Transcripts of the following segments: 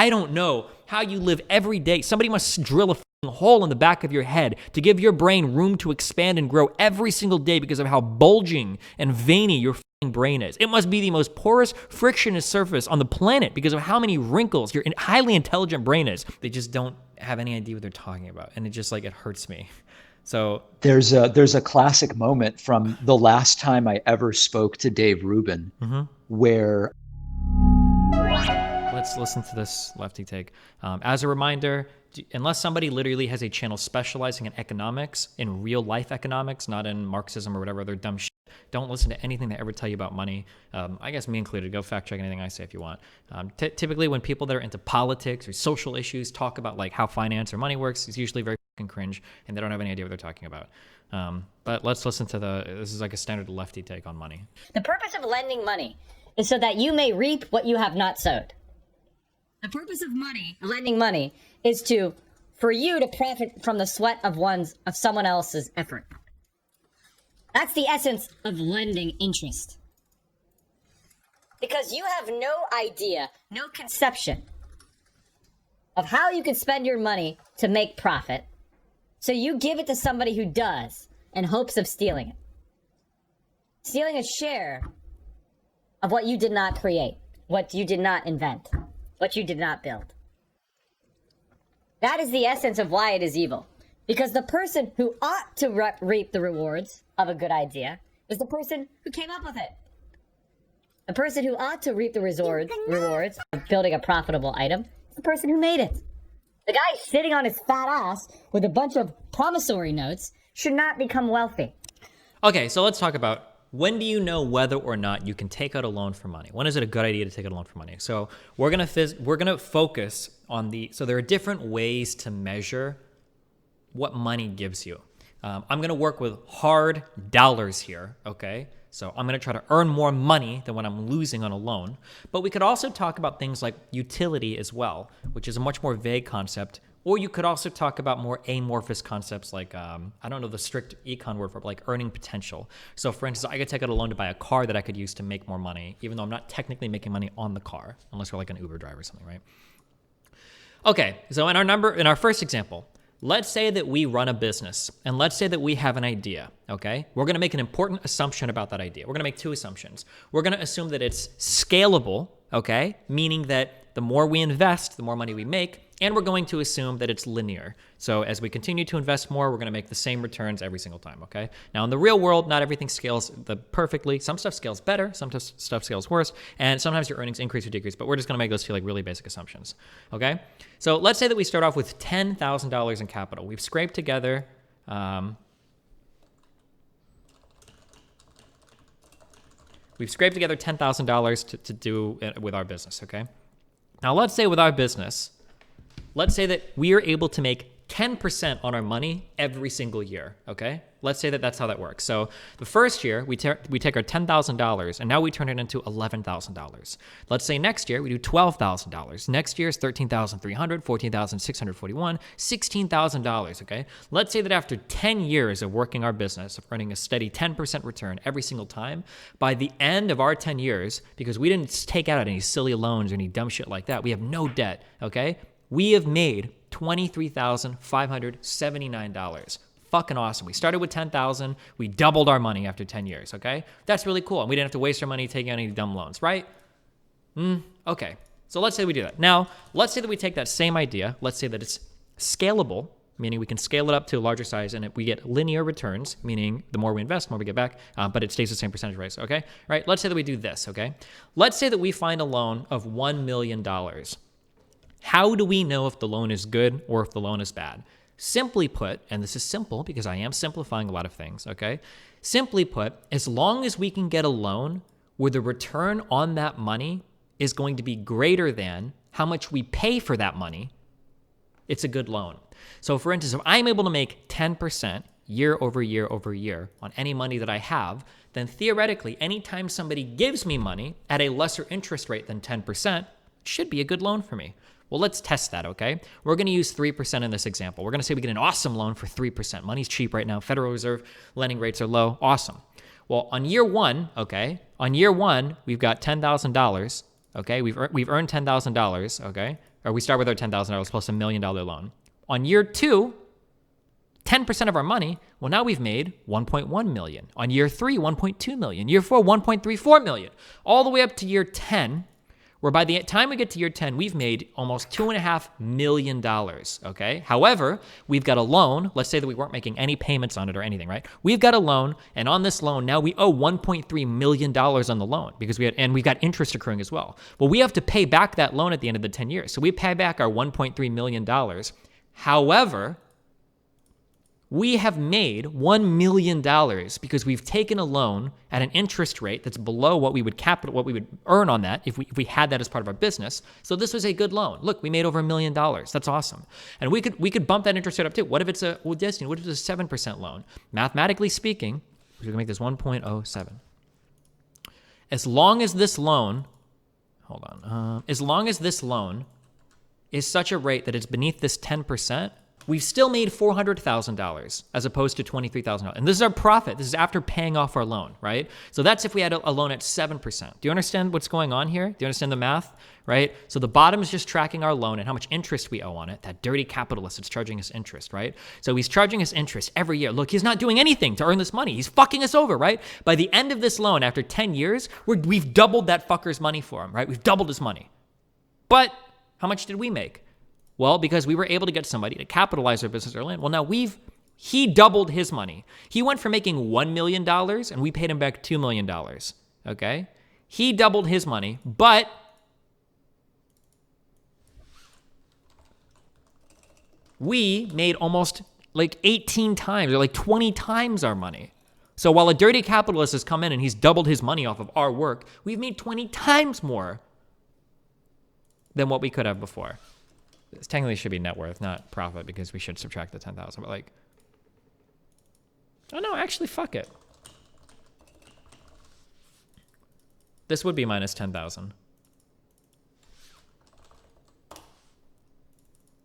I don't know how you live every day. Somebody must drill a hole in the back of your head to give your brain room to expand and grow every single day because of how bulging and veiny your brain is. It must be the most porous, frictionless surface on the planet because of how many wrinkles your highly intelligent brain is. They just don't have any idea what they're talking about, and it just like it hurts me. So there's a classic moment from the last time I ever spoke to Dave Rubin, where let's listen to this lefty take. As a reminder, unless somebody literally has a channel specializing in economics, in real life economics, not in Marxism or whatever other dumb shit, don't listen to anything they ever tell you about money. I guess me included. Go fact check anything I say if you want. Typically, when people that are into politics or social issues talk about like how finance or money works, it's usually very fucking cringe, and they don't have any idea what they're talking about. But let's listen to this is like a standard lefty take on money. The purpose of lending money is so that you may reap what you have not sowed. The purpose of lending money, is for you to profit from the sweat of someone else's effort. That's the essence of lending interest. Because you have no idea, no conception of how you can spend your money to make profit. So you give it to somebody who does in hopes of stealing it. Stealing a share of what you did not create, what you did not invent, what you did not build. That is the essence of why it is evil. Because the person who ought to reap the rewards of a good idea is the person who came up with it. The person who ought to reap the rewards of building a profitable item is the person who made it. The guy sitting on his fat ass with a bunch of promissory notes should not become wealthy. Okay, so let's talk about when do you know whether or not you can take out a loan for money? When is it a good idea to take out a loan for money? So we're gonna focus on so there are different ways to measure what money gives you. I'm gonna work with hard dollars here, okay? So I'm gonna try to earn more money than what I'm losing on a loan. But we could also talk about things like utility as well, which is a much more vague concept. Or you could also talk about more amorphous concepts like, I don't know the strict econ word for it, but like earning potential. So for instance, I could take out a loan to buy a car that I could use to make more money, even though I'm not technically making money on the car, unless you're like an Uber driver or something, right? Okay, so in our first example, let's say that we run a business, and let's say that we have an idea, okay? We're gonna make an important assumption about that idea. We're gonna make two assumptions. We're gonna assume that it's scalable, okay? Meaning that the more we invest, the more money we make, and we're going to assume that it's linear. So as we continue to invest more, we're gonna make the same returns every single time, okay? Now in the real world, not everything scales perfectly. Some stuff scales better, some stuff scales worse, and sometimes your earnings increase or decrease, but we're just gonna make those feel like really basic assumptions, okay? So let's say that we start off with $10,000 in capital. We've scraped together, $10,000 to do with our business, okay? Now let's say with our business, let's say that we are able to make 10% on our money every single year, okay? Let's say that that's how that works. So the first year, we take our $10,000, and now we turn it into $11,000. Let's say next year, we do $12,000. Next year is $13,300, $14,641, $16,000, okay? Let's say that after 10 years of working our business, of earning a steady 10% return every single time, by the end of our 10 years, because we didn't take out any silly loans or any dumb shit like that, we have no debt, okay? We have made $23,579. Fucking awesome. We started with $10,000. We doubled our money after 10 years, okay? That's really cool. And we didn't have to waste our money taking out any dumb loans, right? Okay. So let's say we do that. Now, let's say that we take that same idea. Let's say that it's scalable, meaning we can scale it up to a larger size and we get linear returns, meaning the more we invest, the more we get back, but it stays the same percentage rate, okay? All right, let's say that we do this, okay? Let's say that we find a loan of $1 million. How do we know if the loan is good or if the loan is bad? Simply put, and this is simple because I am simplifying a lot of things, okay? Simply put, as long as we can get a loan where the return on that money is going to be greater than how much we pay for that money, it's a good loan. So for instance, if I'm able to make 10% year over year over year on any money that I have, then theoretically, anytime somebody gives me money at a lesser interest rate than 10%, it should be a good loan for me. Well, let's test that, okay? We're going to use 3% in this example. We're going to say we get an awesome loan for 3%. Money's cheap right now. Federal Reserve lending rates are low. Awesome. Well, on year one, okay? On year one, we've got $10,000, okay? We've earned $10,000, okay? or we start with our $10,000 plus $1 million loan. On year 2, 10% of our money, well, now we've made 1.1 million. On year 3, 1.2 million. Year 4, 1.34 million. All the way up to year 10, where by the time we get to year 10, we've made almost $2.5 million, okay? However, we've got a loan. Let's say that we weren't making any payments on it or anything, right? We've got a loan, and on this loan, now we owe $1.3 million on the loan because we've got interest accruing as well. Well, we have to pay back that loan at the end of the 10 years. So we pay back our $1.3 million. However, we have made $1 million because we've taken a loan at an interest rate that's below what we would earn on that if we had that as part of our business. So this was a good loan. Look, we made over $1 million. That's awesome. And we could bump that interest rate up too. What if it's a 7% loan? Mathematically speaking, we're gonna make this 1.07. As long as this loan is such a rate that it's beneath this 10%, we've still made $400,000 as opposed to $23,000. And this is our profit. This is after paying off our loan, right? So that's if we had a loan at 7%. Do you understand what's going on here? Do you understand the math, right? So the bottom is just tracking our loan and how much interest we owe on it. That dirty capitalist is charging us interest, right? So he's charging us interest every year. Look, he's not doing anything to earn this money. He's fucking us over, right? By the end of this loan, after 10 years, we've doubled that fucker's money for him, right? We've doubled his money. But how much did we make? Well, because we were able to get somebody to capitalize our business early on. Well, now he doubled his money. He went from making $1 million and we paid him back $2 million, okay? He doubled his money, but we made almost like 18 times or like 20 times our money. So while a dirty capitalist has come in and he's doubled his money off of our work, we've made 20 times more than what we could have before. This technically should be net worth, not profit, because we should subtract the 10,000. But like, oh no, actually, fuck it. This would be minus 10,000,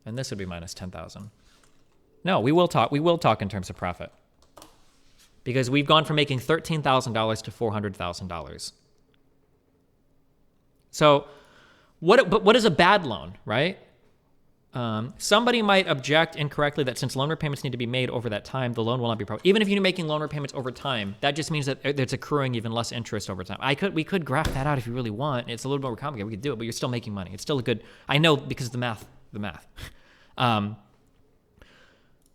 and this would be minus 10,000. No, we will talk. We will talk in terms of profit, because we've gone from making $13,000 to $400,000. So, what is a bad loan, right? Somebody might object incorrectly that since loan repayments need to be made over that time, the loan will not be profitable. Even if you're making loan repayments over time, that just means that it's accruing even less interest over time. We could graph that out if you really want. It's a little more complicated. We could do it, but you're still making money. It's still a good, I know because of the math.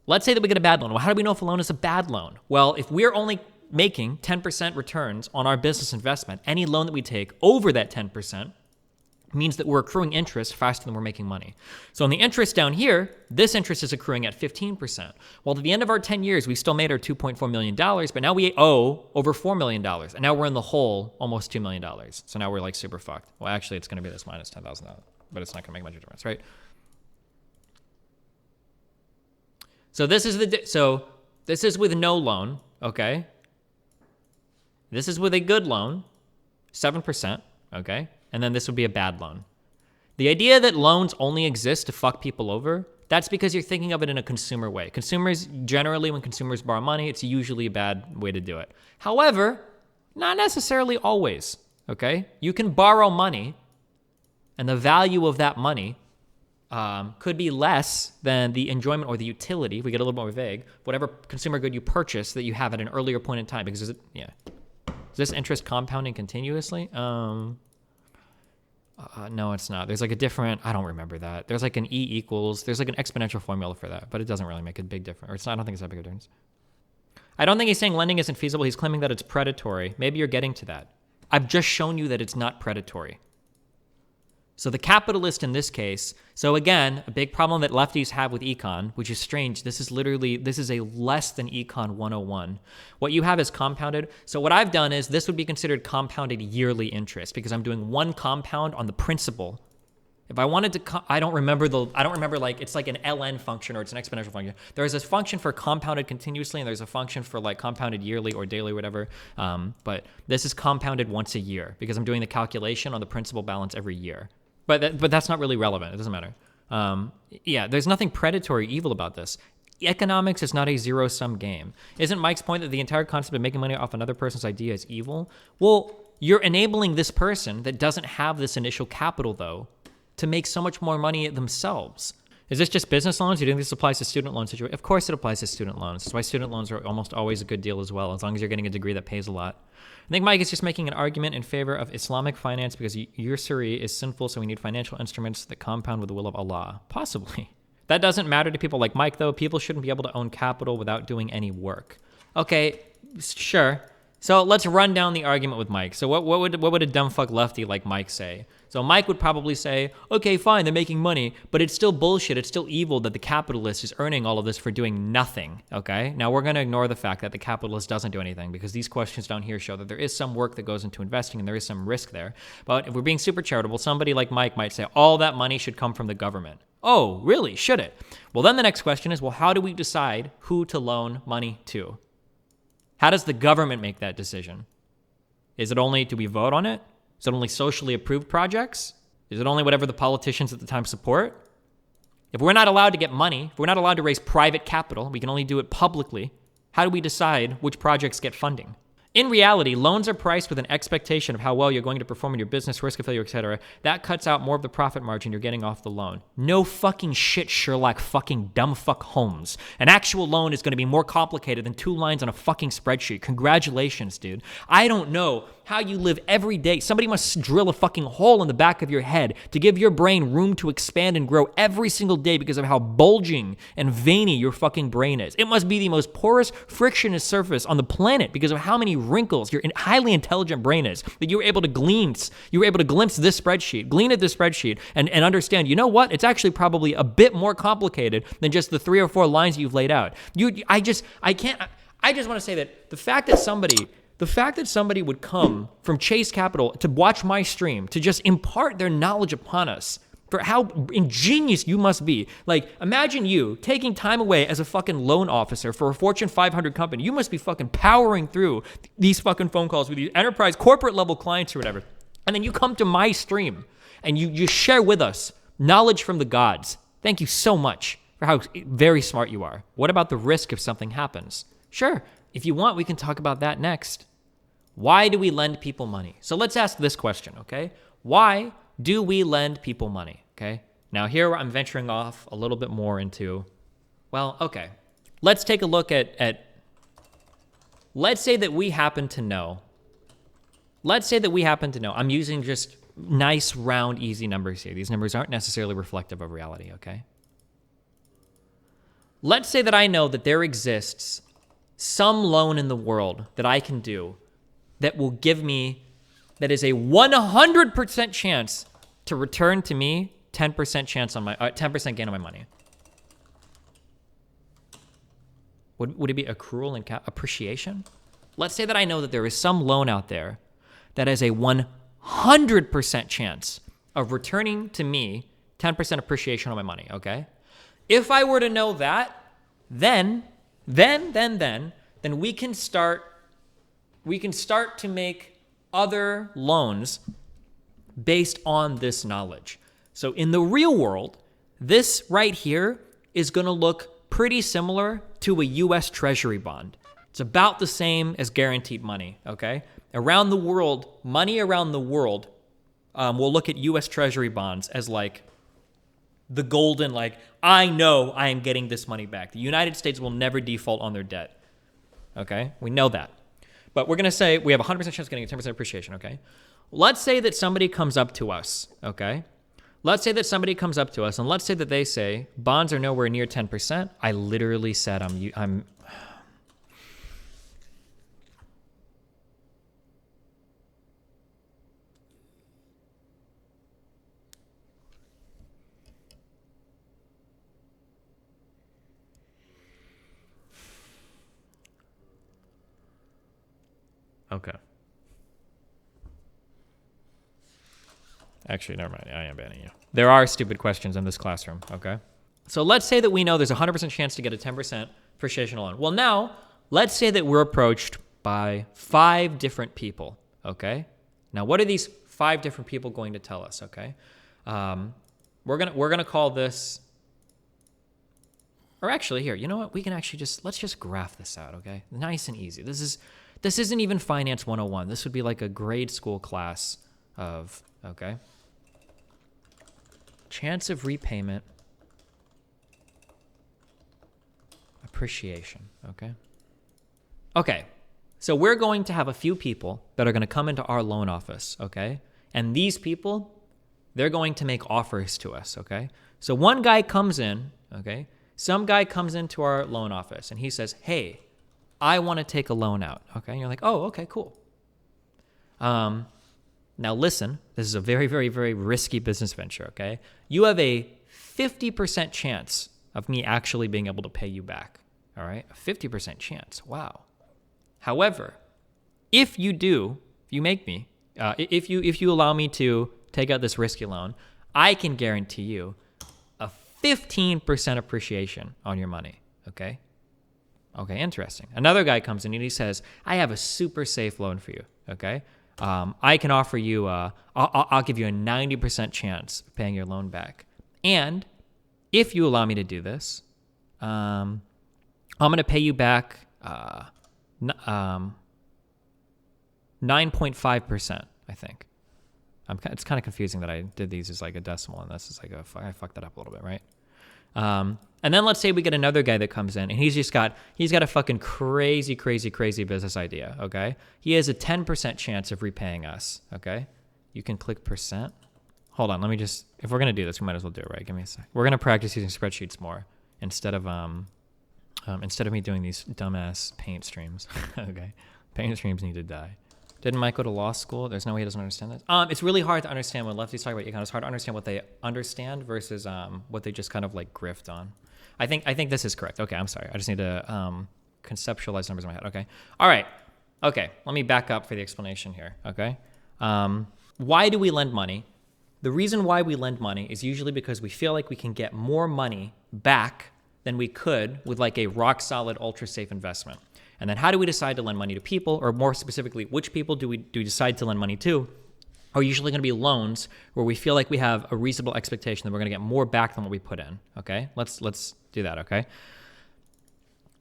Let's say that we get a bad loan. Well, how do we know if a loan is a bad loan? Well, if we're only making 10% returns on our business investment, any loan that we take over that 10% means that we're accruing interest faster than we're making money. So on the interest down here, this interest is accruing at 15%. Well, at the end of our 10 years, we still made our $2.4 million, but now we owe over $4 million. And now we're in the hole almost $2 million. So now we're like super fucked. Well, actually, it's going to be this minus $10,000, but it's not going to make much difference, right? So this is with no loan, okay? This is with a good loan, 7%, okay? And then this would be a bad loan. The idea that loans only exist to fuck people over, that's because you're thinking of it in a consumer way. Consumers, generally, when consumers borrow money, it's usually a bad way to do it. However, not necessarily always, okay? You can borrow money, and the value of that money could be less than the enjoyment or the utility, if we get a little more vague, whatever consumer good you purchase that you have at an earlier point in time. Because, is this interest compounding continuously? No, it's not. There's like a different, I don't remember that. There's like an there's like an exponential formula for that, but it doesn't really make a big difference. Or it's not, I don't think it's that big a difference. I don't think he's saying lending isn't feasible. He's claiming that it's predatory. Maybe you're getting to that. I've just shown you that it's not predatory. So the capitalist in this case, so again, a big problem that lefties have with econ, which is strange. This is a less than econ 101. What you have is compounded. So what I've done is this would be considered compounded yearly interest because I'm doing one compound on the principal. If I wanted to, I don't remember like, it's like an ln function or it's an exponential function. There's a function for compounded continuously and there's a function for like compounded yearly or daily, whatever. But this is compounded once a year because I'm doing the calculation on the principal balance every year. But that's not really relevant. It doesn't matter. There's nothing predatory evil about this. Economics is not a zero-sum game. Isn't Mike's point that the entire concept of making money off another person's idea is evil? Well, you're enabling this person that doesn't have this initial capital, though, to make so much more money themselves. Is this just business loans? Do you think this applies to student loan situation? Of course it applies to student loans. That's why student loans are almost always a good deal as well, as long as you're getting a degree that pays a lot. I think Mike is just making an argument in favor of Islamic finance because usury is sinful, so we need financial instruments that compound with the will of Allah. Possibly. That doesn't matter to people like Mike, though. People shouldn't be able to own capital without doing any work. Okay, sure. So let's run down the argument with Mike. So what would a dumb fuck lefty like Mike say? So Mike would probably say, okay, fine, they're making money, but it's still bullshit. It's still evil that the capitalist is earning all of this for doing nothing, okay? Now we're going to ignore the fact that the capitalist doesn't do anything because these questions down here show that there is some work that goes into investing and there is some risk there. But if we're being super charitable, somebody like Mike might say, all that money should come from the government. Oh, really? Should it? Well, then the next question is, well, how do we decide who to loan money to? How does the government make that decision? Is it only, do we vote on it? Is it only socially approved projects? Is it only whatever the politicians at the time support? If we're not allowed to get money, if we're not allowed to raise private capital, we can only do it publicly, how do we decide which projects get funding? In reality, loans are priced with an expectation of how well you're going to perform in your business, risk of failure, etc. That cuts out more of the profit margin you're getting off the loan. No fucking shit, Sherlock fucking dumb fuck Holmes. An actual loan is going to be more complicated than 2 lines on a fucking spreadsheet. Congratulations, dude. I don't know how you live every day. Somebody must drill a fucking hole in the back of your head to give your brain room to expand and grow every single day because of how bulging and veiny your fucking brain is. It must be the most porous, frictionless surface on the planet because of how many wrinkles your highly intelligent brain is that you were able to glimpse this spreadsheet, glean at this spreadsheet and understand, you know what? It's actually probably a bit more complicated than just the 3 or 4 lines you've laid out. I just want to say that the fact that somebody would come from Chase Capital to watch my stream, to just impart their knowledge upon us, for how ingenious you must be. Like, imagine you taking time away as a fucking loan officer for a Fortune 500 company. You must be fucking powering through these fucking phone calls with these enterprise corporate level clients or whatever. And then you come to my stream and you share with us knowledge from the gods. Thank you so much for how very smart you are. What about the risk if something happens? Sure, if you want, we can talk about that next. Why do we lend people money? So let's ask this question, okay? Why do we lend people money? Okay. Now here I'm venturing off a little bit more into, well, okay. Let's take a look at let's say that we happen to know. I'm using just nice, round, easy numbers here. These numbers aren't necessarily reflective of reality, okay? Let's say that I know that there exists some loan in the world that I can do that will give me, that is a 100% chance to return to me 10% chance on my 10% gain on my money. Would it be accrual and appreciation? Let's say that I know that there is some loan out there that has a 100% chance of returning to me 10% appreciation on my money, okay? If I were to know that, then we can start to make other loans based on this knowledge. So in the real world, this right here is going to look pretty similar to a U.S. Treasury bond. It's about the same as guaranteed money, okay? Around the world, money around the world, we'll look at U.S. Treasury bonds as like the golden, like, I know I am getting this money back. The United States will never default on their debt, okay? We know that. But we're going to say we have a 100% chance of getting a 10% appreciation, okay? Let's say that somebody comes up to us, okay? Let's say that somebody comes up to us, and let's say that they say, bonds are nowhere near 10%. I literally said I'm okay. Actually, never mind. I am banning you. There are stupid questions in this classroom, okay? So let's say that we know there's a 100% chance to get a 10% appreciation loan. Well, now, let's say that we're approached by 5 different people, okay? Now, what are these 5 different people going to tell us, okay? We're gonna call this, or actually, here, you know what? We can actually let's just graph this out, okay? Nice and easy. This isn't even Finance 101. This would be like a grade school class of, okay? Chance of repayment. Appreciation, okay? Okay, so we're going to have a few people that are going to come into our loan office, okay? And these people, they're going to make offers to us, okay? So one guy comes in, okay? Some guy comes into our loan office and he says, hey, I want to take a loan out, okay? And you're like, oh, okay, cool. Now listen, this is a very, very, very risky business venture, okay? You have a 50% chance of me actually being able to pay you back, all right? A 50% chance, wow. However, if you make me, if you allow me to take out this risky loan, I can guarantee you a 15% appreciation on your money, okay? Okay, interesting. Another guy comes in and he says, I have a super safe loan for you, okay? I can offer you, I'll give you a 90% chance of paying your loan back. And if you allow me to do this, I'm going to pay you back 9.5%, I think. It's kind of confusing that I did these as like a decimal, and this is like I fucked that up a little bit, right? And then let's say we get another guy that comes in, and he's got a fucking crazy business idea, okay? He has a 10% chance of repaying us, okay? You can click percent. Hold on, if we're gonna do this, we might as well do it, right? Give me a sec. We're gonna practice using spreadsheets more instead of me doing these dumbass paint streams, okay? Paint streams need to die. Didn't Mike go to law school? There's no way he doesn't understand this. It's really hard to understand when lefties talk about econ. It's hard to understand what they understand versus what they just kind of like grift on. I think this is correct. Okay, I'm sorry. I just need to conceptualize numbers in my head. Okay. All right. Okay. Let me back up for the explanation here. Okay. Why do we lend money? The reason why we lend money is usually because we feel like we can get more money back than we could with like a rock solid, ultra safe investment. And then how do we decide to lend money to people, or more specifically, which people do we decide to lend money to? Are usually going to be loans where we feel like we have a reasonable expectation that we're going to get more back than what we put in. Okay, let's do that. Okay,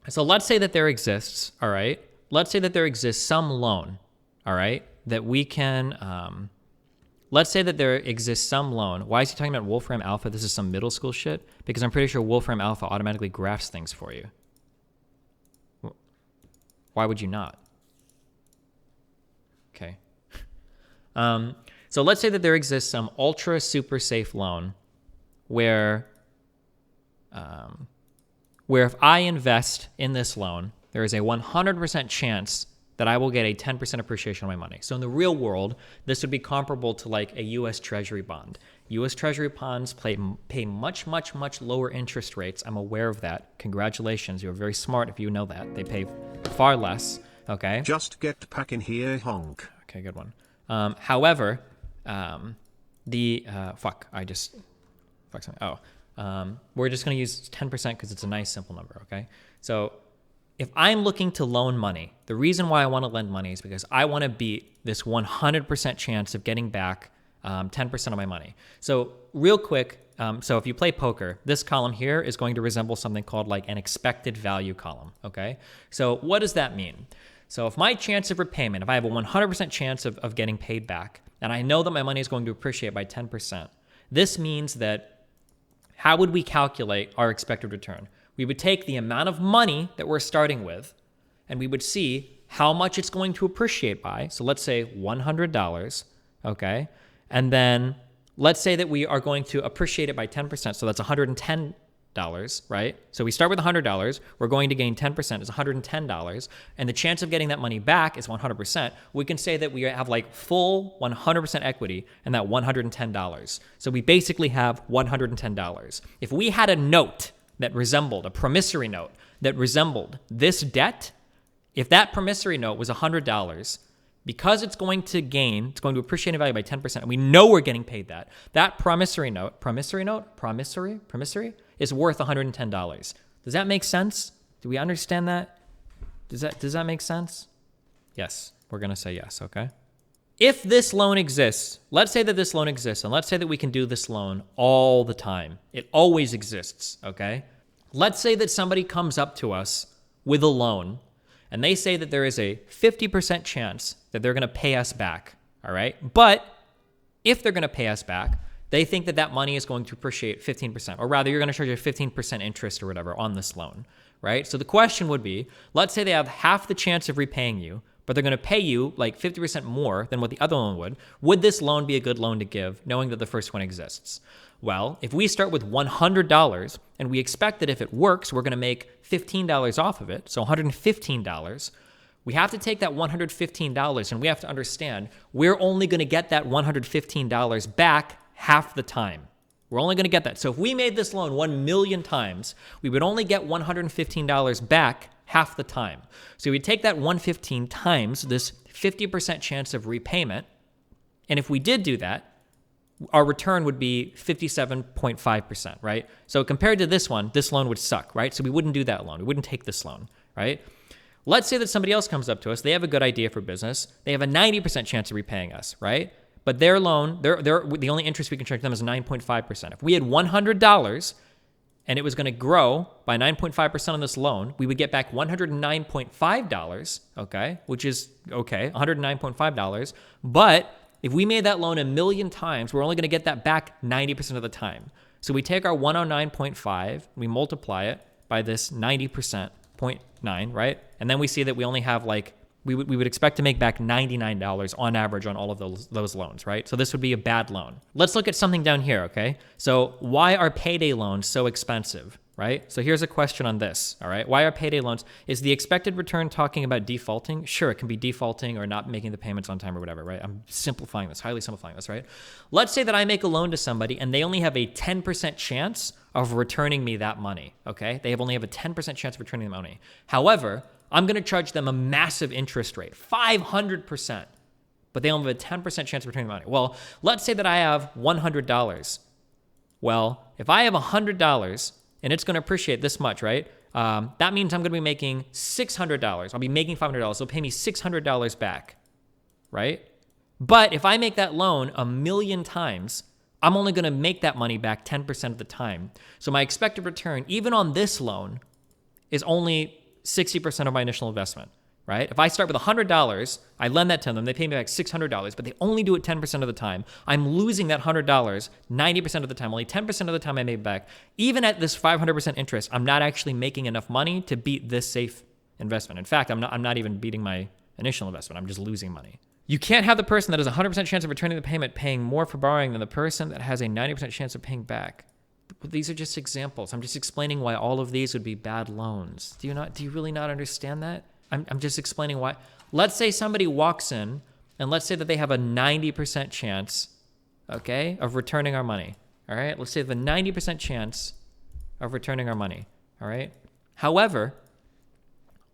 so let's say that there exists. All right, let's say that there exists some loan. All right, that we can. Let's say that there exists some loan. Why is he talking about Wolfram Alpha? This is some middle school shit, because I'm pretty sure Wolfram Alpha automatically graphs things for you. Why would you not? Okay. So let's say that there exists some ultra super safe loan where if I invest in this loan, there is a 100% chance that I will get a 10% appreciation on my money. So in the real world, this would be comparable to like a U.S. Treasury bond. U.S. Treasury bonds pay much lower interest rates. I'm aware of that. Congratulations. You're very smart if you know that. They pay far less, okay? Just get back in here, honk. Okay, good one. However, we're just going to use 10% because it's a nice simple number, okay? So if I'm looking to loan money, the reason why I want to lend money is because I want to beat this 100% chance of getting back 10% of my money. So real quick, so if you play poker, this column here is going to resemble something called like an expected value column, okay? So what does that mean? So if my chance of repayment, if I have a 100% chance of getting paid back, and I know that my money is going to appreciate by 10%, this means that how would we calculate our expected return? We would take the amount of money that we're starting with, and we would see how much it's going to appreciate by. So let's say $100, okay? And then let's say that we are going to appreciate it by 10%. So that's $110, right? So we start with $100. We're going to gain 10%. It's $110. And the chance of getting that money back is 100%. We can say that we have like full 100% equity in that $110. So we basically have $110. If we had a note that resembled, a promissory note that resembled this debt, if that promissory note was $100, because it's going to appreciate in value by 10%, and we know we're getting paid that promissory note is worth $110. Does that make sense? Do we understand that? Does that make sense? Yes, we're going to say yes, okay? If this loan exists, let's say that this loan exists, and let's say that we can do this loan all the time. It always exists, okay? Let's say that somebody comes up to us with a loan, and they say that there is a 50% chance that they're going to pay us back, all right? But if they're going to pay us back, they think that that money is going to appreciate 15%, or rather you're going to charge a 15% interest or whatever on this loan, right? So the question would be, let's say they have half the chance of repaying you, but they're going to pay you like 50% more than what the other loan would. Would this loan be a good loan to give, knowing that the first one exists? Well, if we start with $100 and we expect that if it works, we're going to make $15 off of it, so $115, we have to take that $115 and we have to understand we're only going to get that $115 back half the time. We're only going to get that. So if we made this loan 1 million times, we would only get $115 back half the time. So we take that 115 times this 50% chance of repayment. And if we did do that, our return would be 57.5%, right? So compared to this one, this loan would suck, right? So we wouldn't do that loan. We wouldn't take this loan, right? Let's say that somebody else comes up to us. They have a good idea for business. They have a 90% chance of repaying us, right? But their loan, the only interest we can charge them is 9.5%. If we had $100 and it was going to grow by 9.5% on this loan, we would get back $109.5, okay, which is okay, $109.5. But if we made that loan 1 million times, we're only going to get that back 90% of the time. So we take our 109.5, we multiply it by this 90%, 0.9, right? And then we see that we only have like, we would expect to make back $99 on average on all of those loans, right? So this would be a bad loan. Let's look at something down here, okay? So why are payday loans so expensive, right? So here's a question on this, all right? Why are payday loans? Is the expected return talking about defaulting? Sure, it can be defaulting or not making the payments on time or whatever, right? I'm simplifying this, highly simplifying this, right? Let's say that I make a loan to somebody and they only have a 10% chance of returning me that money, okay? They only have a 10% chance of returning the money. However, I'm going to charge them a massive interest rate, 500%, but they only have a 10% chance of returning the money. Well, let's say that I have $100. Well, if I have $100 and it's going to appreciate this much, right? That means I'm going to be making $600. I'll be making $500. They'll pay me $600 back, right? But if I make that loan 1 million times, I'm only going to make that money back 10% of the time. So my expected return, even on this loan, is only 60% of my initial investment, right? If I start with $100, I lend that to them, they pay me back $600, but they only do it 10% of the time. I'm losing that $100 90% of the time. Only 10% of the time I made back. Even at this 500% interest, I'm not actually making enough money to beat this safe investment. In fact, I'm not even beating my initial investment. I'm just losing money. You can't have the person that has a 100% chance of returning the payment paying more for borrowing than the person that has a 90% chance of paying back. These are just examples. I'm just explaining why all of these would be bad loans. Do you really not understand that? I'm just explaining why. Let's say somebody walks in and let's say that they have a 90% chance, okay, of returning our money. All right. Let's say they have a 90% chance of returning our money. All right. However,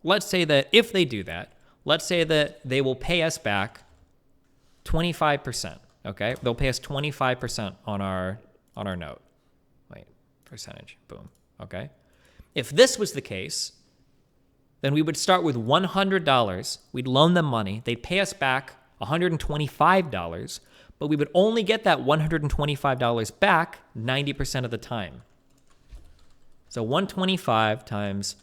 let's say that if they do that, let's say that they will pay us back 25%. Okay. They'll pay us 25% on our note. Percentage, boom, okay? If this was the case, then we would start with $100, we'd loan them money, they'd pay us back $125, but we would only get that $125 back 90% of the time. So 125 times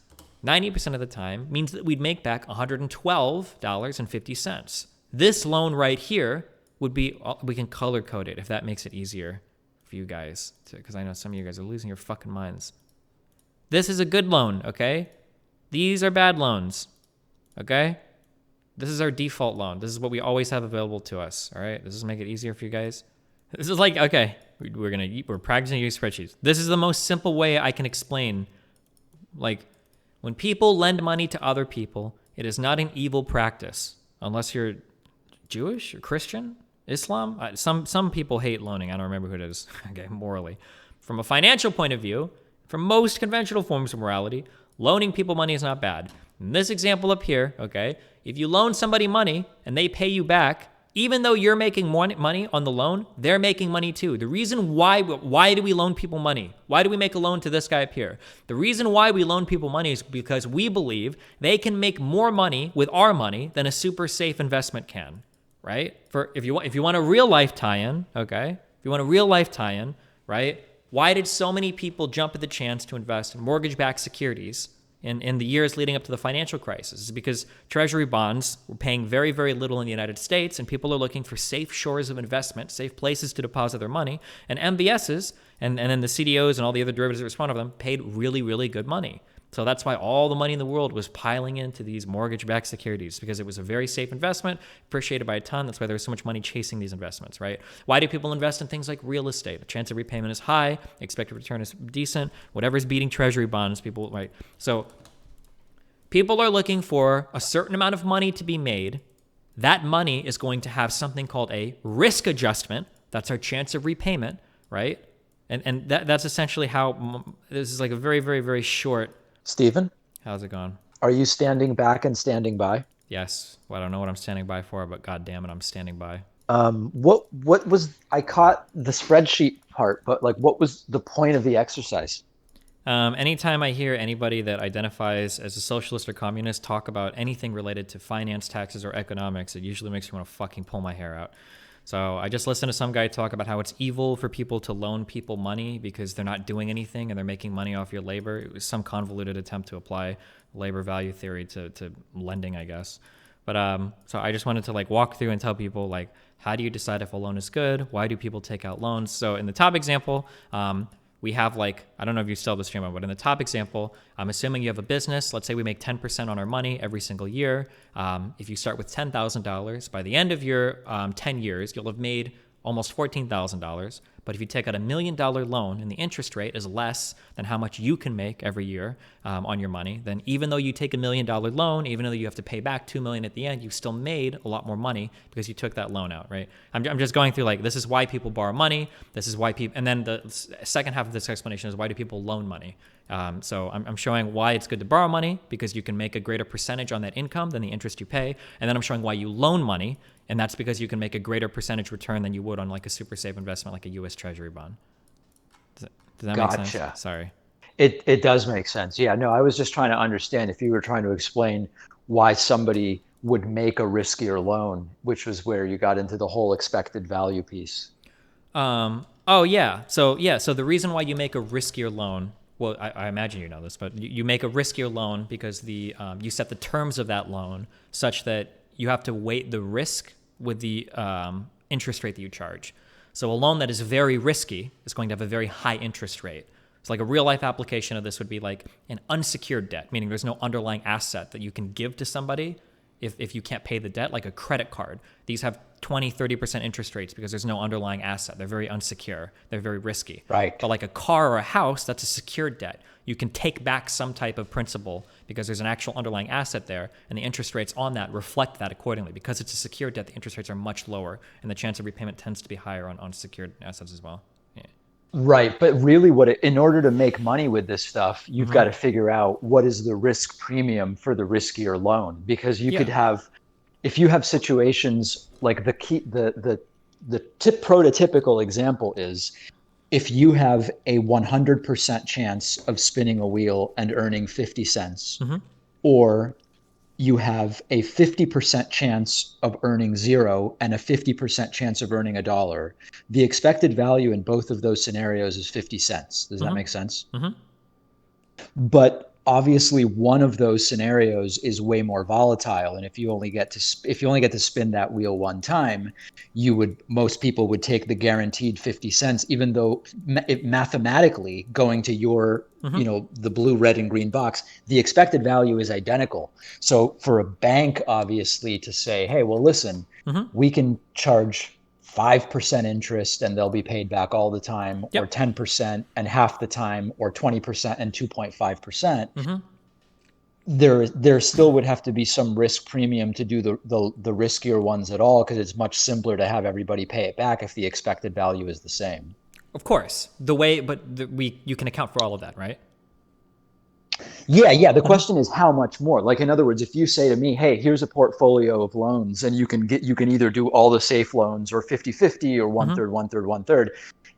90% of the time means that we'd make back $112.50. This loan right here would be, we can color code it if that makes it easier for you guys, because I know some of you guys are losing your fucking minds. This is a good loan, okay? These are bad loans, okay? This is our default loan. This is what we always have available to us, all right? Does this make it easier for you guys? This is like, okay, we're practicing using spreadsheets. This is the most simple way I can explain. Like, when people lend money to other people, it is not an evil practice, unless you're Jewish or Christian. Islam? Some people hate loaning. I don't remember who it is, okay, morally. From a financial point of view, from most conventional forms of morality, loaning people money is not bad. In this example up here, okay, if you loan somebody money and they pay you back, even though you're making more money on the loan, they're making money too. The reason why do we loan people money? Why do we make a loan to this guy up here? The reason why we loan people money is because we believe they can make more money with our money than a super safe investment can. Right? If you want a real life tie-in, okay? If you want a real life tie-in, right? Why did so many people jump at the chance to invest in mortgage-backed securities in the years leading up to the financial crisis is because treasury bonds were paying very, very little in the United States, and people are looking for safe shores of investment, safe places to deposit their money. And MBSs and then the CDOs and all the other derivatives that respond to them paid really, really good money. So that's why all the money in the world was piling into these mortgage-backed securities, because it was a very safe investment, appreciated by a ton. That's why there was so much money chasing these investments, right? Why do people invest in things like real estate? The chance of repayment is high, expected return is decent, whatever's beating treasury bonds, people, right? So people are looking for a certain amount of money to be made. That money is going to have something called a risk adjustment. That's our chance of repayment, right? And that's essentially how this is like a very, very, very short. Stephen, How's it going? are you standing back and standing by? Yes. Well, I don't know what I'm standing by for, but God damn it, I'm standing by. What was, I caught the spreadsheet part, but like, what was the point of the exercise? Anytime I hear anybody that identifies as a socialist or communist talk about anything related to finance, taxes, or economics, it usually makes me want to fucking pull my hair out. So I just listened to some guy talk about how it's evil for people to loan people money because they're not doing anything and they're making money off your labor. It was some convoluted attempt to apply labor value theory to lending, I guess. But so I just wanted to like walk through and tell people like, how do you decide if a loan is good? Why do people take out loans? So in the top example, we have like, I don't know if you still have the stream on, but in the top example, I'm assuming you have a business. Let's say we make 10% on our money every single year. If you start with $10,000, by the end of your 10 years, you'll have made almost $14,000. But if you take out $1 million loan and the interest rate is less than how much you can make every year on your money, then even though you take $1 million loan, even though you have to pay back $2 million at the end, you still made a lot more money because you took that loan out, right? I'm just going through like, this is why people borrow money. This is why people, and then the second half of this explanation is why do people loan money? So I'm showing why it's good to borrow money because you can make a greater percentage on that income than the interest you pay. And then I'm showing why you loan money. And that's because you can make a greater percentage return than you would on like a super safe investment like a U.S. Treasury bond. Does that make sense? Sorry. It does make sense. Yeah, no, I was just trying to understand if you were trying to explain why somebody would make a riskier loan, which was where you got into the whole expected value piece. Oh, yeah. So the reason why you make a riskier loan, well, I imagine you know this, but you make a riskier loan because you set the terms of that loan such that you have to weight the risk with the interest rate that you charge. So a loan that is very risky is going to have a very high interest rate. So like a real life application of this would be like an unsecured debt, meaning there's no underlying asset that you can give to somebody if you can't pay the debt, like a credit card. These have 20, 30% interest rates because there's no underlying asset. They're very unsecure. They're very risky. Right. But like a car or a house, that's a secured debt. You can take back some type of principal because there's an actual underlying asset there, and the interest rates on that reflect that accordingly. Because it's a secured debt, the interest rates are much lower, and the chance of repayment tends to be higher on secured assets as well. Yeah. Right. But really in order to make money with this stuff, you've got to figure out what is the risk premium for the riskier loan, because you could have, if you have situations like the prototypical example is if you have a 100% chance of spinning a wheel and earning 50 cents, or you have a 50% chance of earning zero and a 50% chance of earning $1, the expected value in both of those scenarios is 50 cents. Does that make sense? But obviously one of those scenarios is way more volatile. And if you only get to spin that wheel one time, most people would take the guaranteed 50 cents, even though mathematically going to your, the blue, red, and green box, the expected value is identical. So for a bank, obviously, to say, hey, well, listen, we can charge 5% interest and they'll be paid back all the time, or 10% and half the time, or 20% and 2.5%. There still would have to be some risk premium to do the riskier ones at all, because it's much simpler to have everybody pay it back if the expected value is the same. Of course, you can account for all of that, right? Yeah. The question is how much more. Like, in other words, if you say to me, hey, here's a portfolio of loans, and you can either do all the safe loans or 50-50 or one-third, one-third, one-third.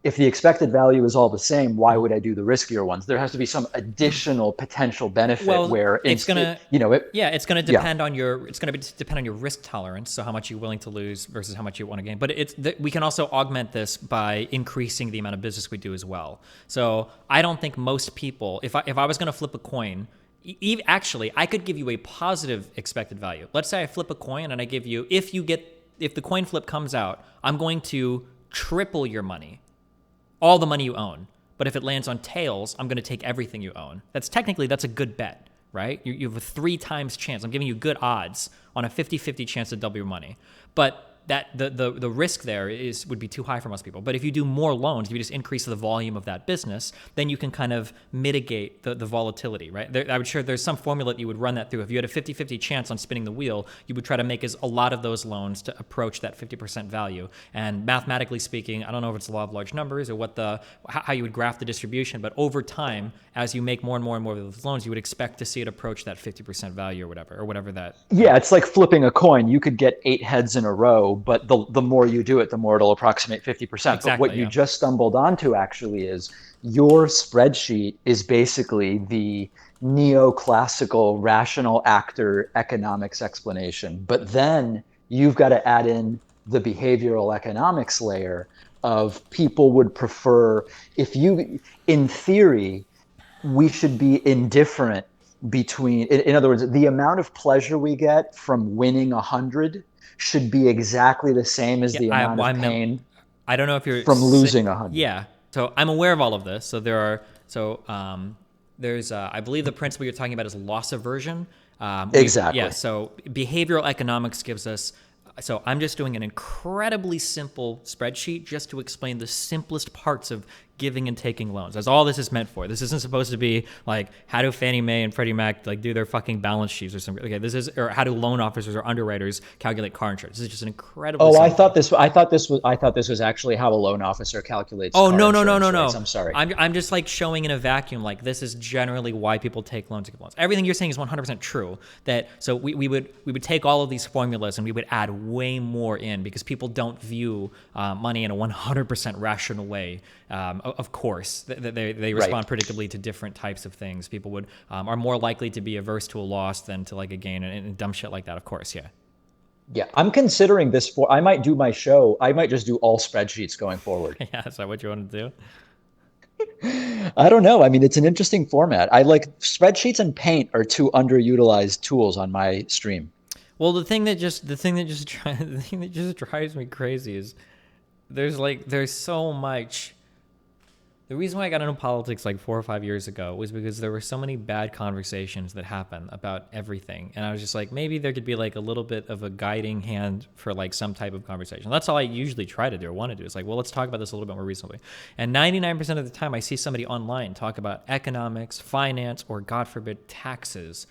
If the expected value is all the same, why would I do the riskier ones? There has to be some additional potential benefit where it's going to depend on your depend on your risk tolerance. So how much you're willing to lose versus how much you want to gain. But we can also augment this by increasing the amount of business we do as well. So I don't think most people, if I was going to flip a coin, Actually, I could give you a positive expected value. Let's say I flip a coin and I give you, if the coin flip comes out, I'm going to triple your money, all the money you own. But if it lands on tails, I'm going to take everything you own. That's a good bet, right? You have a 3 times chance. I'm giving you good odds on a 50-50 chance to double your money. But that the risk there would be too high for most people. But if you do more loans, if you just increase the volume of that business, then you can kind of mitigate the volatility, right? I'm sure there's some formula that you would run that through. If you had a 50-50 chance on spinning the wheel, you would try to make a lot of those loans to approach that 50% value. And mathematically speaking, I don't know if it's the law of large numbers or how you would graph the distribution, but over time, as you make more and more and more of those loans, you would expect to see it approach that 50% value or whatever that. Yeah, it's like flipping a coin. You could get 8 heads in a row, but the more you do it, the more it'll approximate 50%. Exactly, but what you just stumbled onto actually is your spreadsheet is basically the neoclassical rational actor economics explanation. But then you've got to add in the behavioral economics layer of people would prefer, in theory, we should be indifferent between, in other words, the amount of pleasure we get from winning 100 should be exactly the same as the amount of pain. I don't know if you're from losing 100. Yeah. So I'm aware of all of this. So there's I believe the principle you're talking about is loss aversion. Exactly. Yeah. So behavioral economics gives us. So I'm just doing an incredibly simple spreadsheet just to explain the simplest parts of giving and taking loans. That's all this is meant for. This isn't supposed to be like how do Fannie Mae and Freddie Mac like do their fucking balance sheets or something. Okay, or how do loan officers or underwriters calculate car insurance. This is just an incredible. I thought this was actually how a loan officer calculates. Oh, car no. rates. I'm sorry. I'm just like showing in a vacuum. Like this is generally why people take loans. Everything you're saying is 100% true. So we would take all of these formulas and we would add way more in because people don't view money in a 100% rational way. Of course, they respond predictably to different types of things. People are more likely to be averse to a loss than to like a gain and dumb shit like that. Of course, yeah. Yeah, I'm considering this I might do my show. I might just do all spreadsheets going forward. Yeah, is that what you want to do? I don't know. I mean, it's an interesting format. I like spreadsheets and Paint are 2 underutilized tools on my stream. Well, the thing that just drives me crazy is there's so much. The reason why I got into politics like 4 or 5 years ago was because there were so many bad conversations that happened about everything. And I was just like, maybe there could be like a little bit of a guiding hand for like some type of conversation. That's all I usually try to do or want to do. It's like, well, let's talk about this a little bit more reasonably. And 99% of the time I see somebody online talk about economics, finance, or God forbid, taxes.